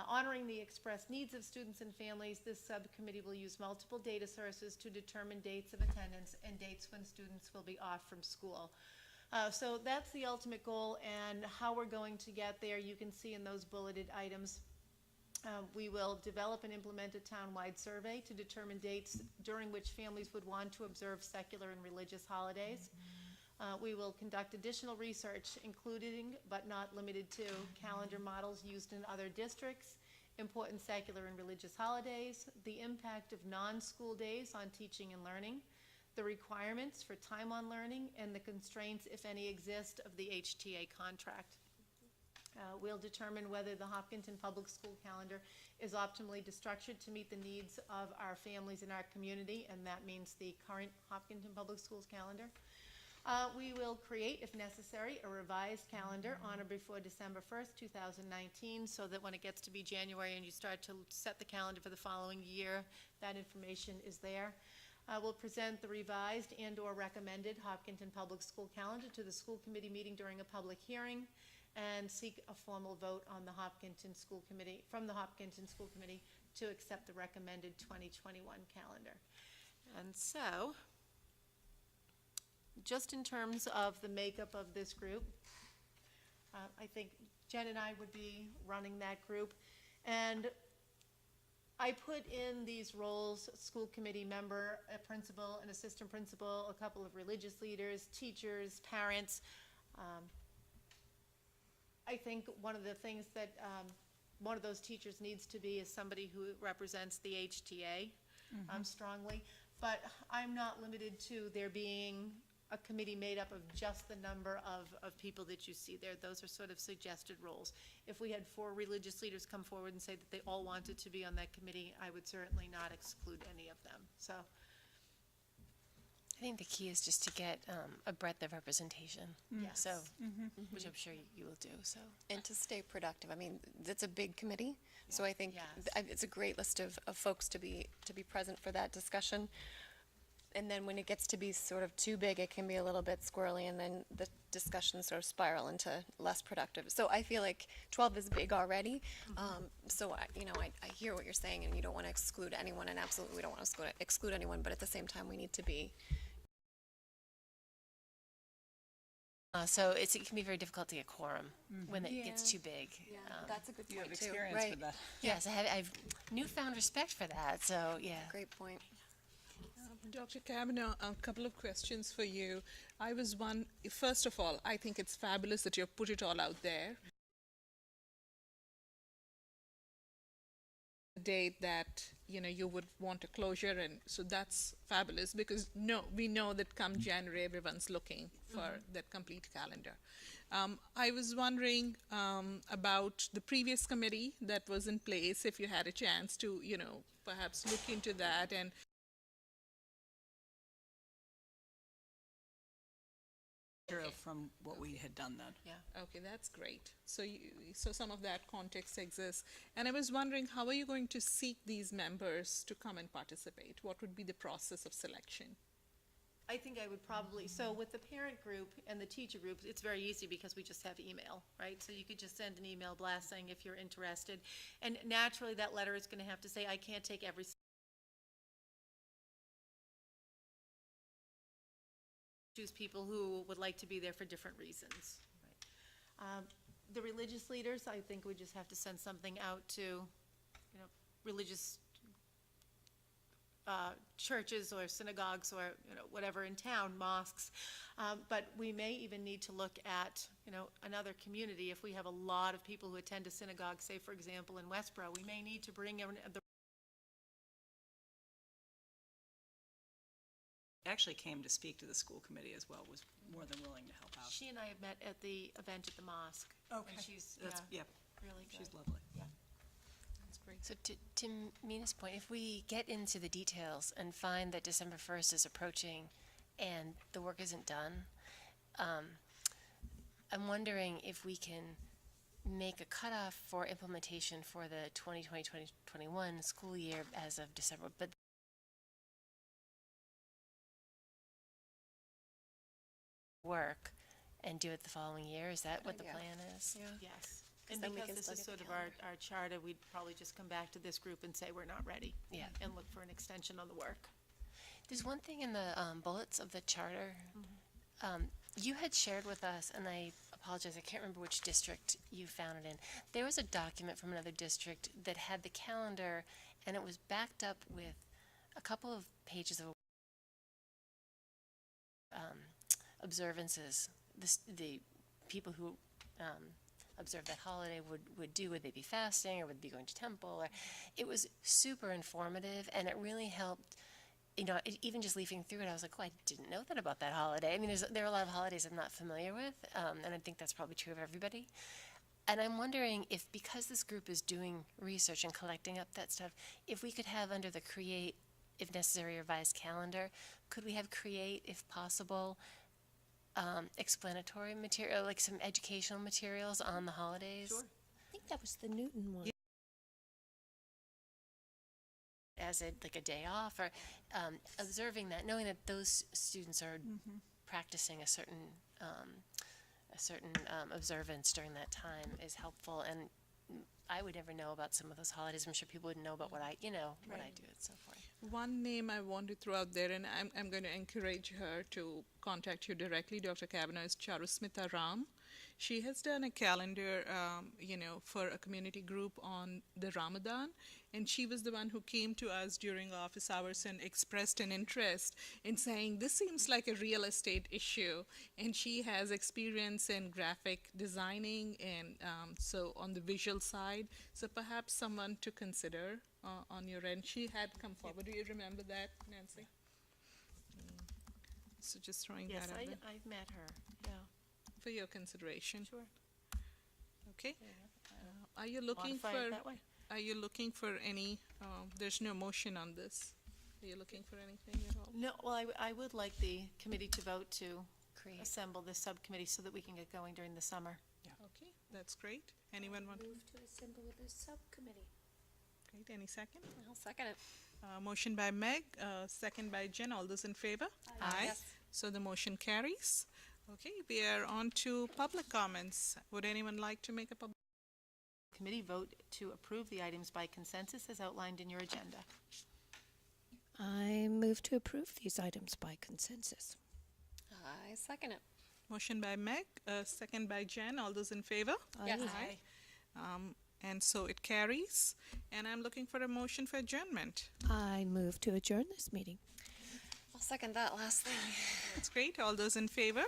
Honoring the expressed needs of students and families, this subcommittee will use multiple data sources to determine dates of attendance and dates when students will be off from school. So that's the ultimate goal, and how we're going to get there, you can see in those bulleted items. We will develop and implement a town-wide survey to determine dates during which families would want to observe secular and religious holidays. We will conduct additional research, including but not limited to calendar models used in other districts important secular and religious holidays, the impact of non-school days on teaching and learning, the requirements for time on learning, and the constraints, if any, exist of the HTA contract. We'll determine whether the Hopkinton Public School calendar is optimally structured to meet the needs of our families in our community, and that means the current Hopkinton Public Schools calendar. We will create, if necessary, a revised calendar on or before December 1st, 2019, so that when it gets to be January and you start to set the calendar for the following year, that information is there. We'll present the revised and/or recommended Hopkinton Public School calendar to the school committee meeting during a public hearing, and seek a formal vote on the Hopkinton School Committee, from the Hopkinton School Committee, to accept the recommended 2021 calendar. And so, just in terms of the makeup of this group, I think Jen and I would be running that group. And I put in these roles: school committee member, a principal, an assistant principal, a couple of religious leaders, teachers, parents. I think one of the things that one of those teachers needs to be is somebody who represents the HTA strongly. But I'm not limited to there being a committee made up of just the number of people that you see there. Those are sort of suggested roles. If we had 4 religious leaders come forward and say that they all wanted to be on that committee, I would certainly not exclude any of them. So, I think the key is just to get a breadth of representation. yes. So, which I'm sure you will do, so. And to stay productive. I mean, it's a big committee, so I think Yes. it's a great list of folks to be present for that discussion. And then when it gets to be sort of too big, it can be a little bit squirrely, and then the discussions sort of spiral into less productive. So I feel like 12 is big already. So I hear what you're saying, and you don't want to exclude anyone, and absolutely we don't want to exclude anyone, but at the same time, we need to be. So it can be very difficult to get quorum when it gets too big. That's a good You have point too. experience Right. with that. Yes, I've newfound respect for that, so, yeah. Great point. Dr. Kavanaugh, a couple of questions for you. First of all, I think it's fabulous that you've put it all out there. Date that you would want a closure, and so that's fabulous, because we know that come January everyone's looking for that complete calendar. I was wondering about the previous committee that was in place, if you had a chance to perhaps look into that, and from what we had done then. yeah, okay, that's great. So some of that context exists. And I was wondering, how are you going to seek these members to come and participate? What would be the process of selection? I think I would probably, so with the parent group and the teacher groups, it's very easy because we just have email, right? So you could just send an email blast saying if you're interested. And naturally, that letter is going to have to say, I can't take every choose people who would like to be there for different reasons. Right. The religious leaders, I think we just have to send something out to, religious churches or synagogues or whatever in town, mosques. But we may even need to look at another community. If we have a lot of people who attend a synagogue, say for example in Westboro, we may need to bring in the Actually came to speak to the school committee as well, was more than willing to help out. She and I have met at the event at the mosque. Okay. And she's, Yeah, really good. she's lovely. Yeah. That's great. So to Mina's point, if we get into the details and find that December 1st is approaching and the work isn't done, I'm wondering if we can make a cutoff for implementation for the 2020-2021 school year as of December, but work and do it the following year. Is that what the idea. plan is? Yes. And then we because can this still is get the sort of our charter, we'd probably just come back to this group and say we're not ready. Yeah. And look for an extension on the work. There's one thing in the bullets of the charter. You had shared with us, and I apologize, I can't remember which district you found it in. There was a document from another district that had the calendar, and it was backed up with a couple of pages of observances. The people who observe that holiday would do. Would they be fasting, or would they be going to temple? Or it was super informative, and it really helped. You know, even just leafing through it, I was like, oh, I didn't know that about that holiday. I mean, there are a lot of holidays I'm not familiar with, and I think that's probably true of everybody. And I'm wondering if, because this group is doing research and collecting up that stuff, if we could have under the create, if necessary, revised calendar, could we have create, if possible, explanatory material, like some educational materials on the holidays? I think that was the Newton one. As like a day off, or observing that, knowing that those students are practicing a certain observance during that time is helpful. And I would never know about some of those holidays. I'm sure people wouldn't know about what I do and so forth. One name I want to throw out there, and I'm going to encourage her to contact you directly, Dr. Kavanaugh, is Charusmita Ram. She has done a calendar, for a community group on the Ramadan, and she was the one who came to us during office hours and expressed an interest in saying, this seems like a real estate issue, and she has experience in graphic designing and so on the visual side, so perhaps someone to consider on your end. She had come forward. Do you remember that, Nancy? So just throwing that out there. I've met her, yeah. For your consideration. Sure. Okay. Are you looking for? Modify it that way. Are you looking for any? There's no motion on this. Are you looking for anything at all? No, well, I would like the committee to vote to assemble this subcommittee so that we can get going during the summer. Okay, that's great. Anyone want? Move to assemble the subcommittee. Great. Any second? I'll second it. Motion by Meg, second by Jen. All those in favor? Aye. Yes. So the motion carries. Okay, we are on to public comments. Would anyone like to make a public? Committee vote to approve the items by consensus as outlined in your agenda. I move to approve these items by consensus. I second it. Motion by Meg, second by Jen. All those in favor? Yes. Aye. And so it carries. And I'm looking for a motion for adjournment. I move to adjourn this meeting. I'll second that last thing. That's great. All those in favor?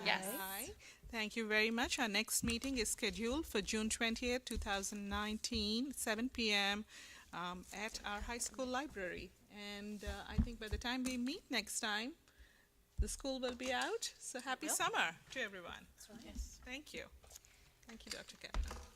Yes. Aye. Thank you very much. Our next meeting is scheduled for June 20th, 2019, 7 p.m. At our high school library. And I think by the time we meet next time, the school will be out. So happy summer to everyone. Yes. Thank you. Thank you, Dr. Kavanaugh.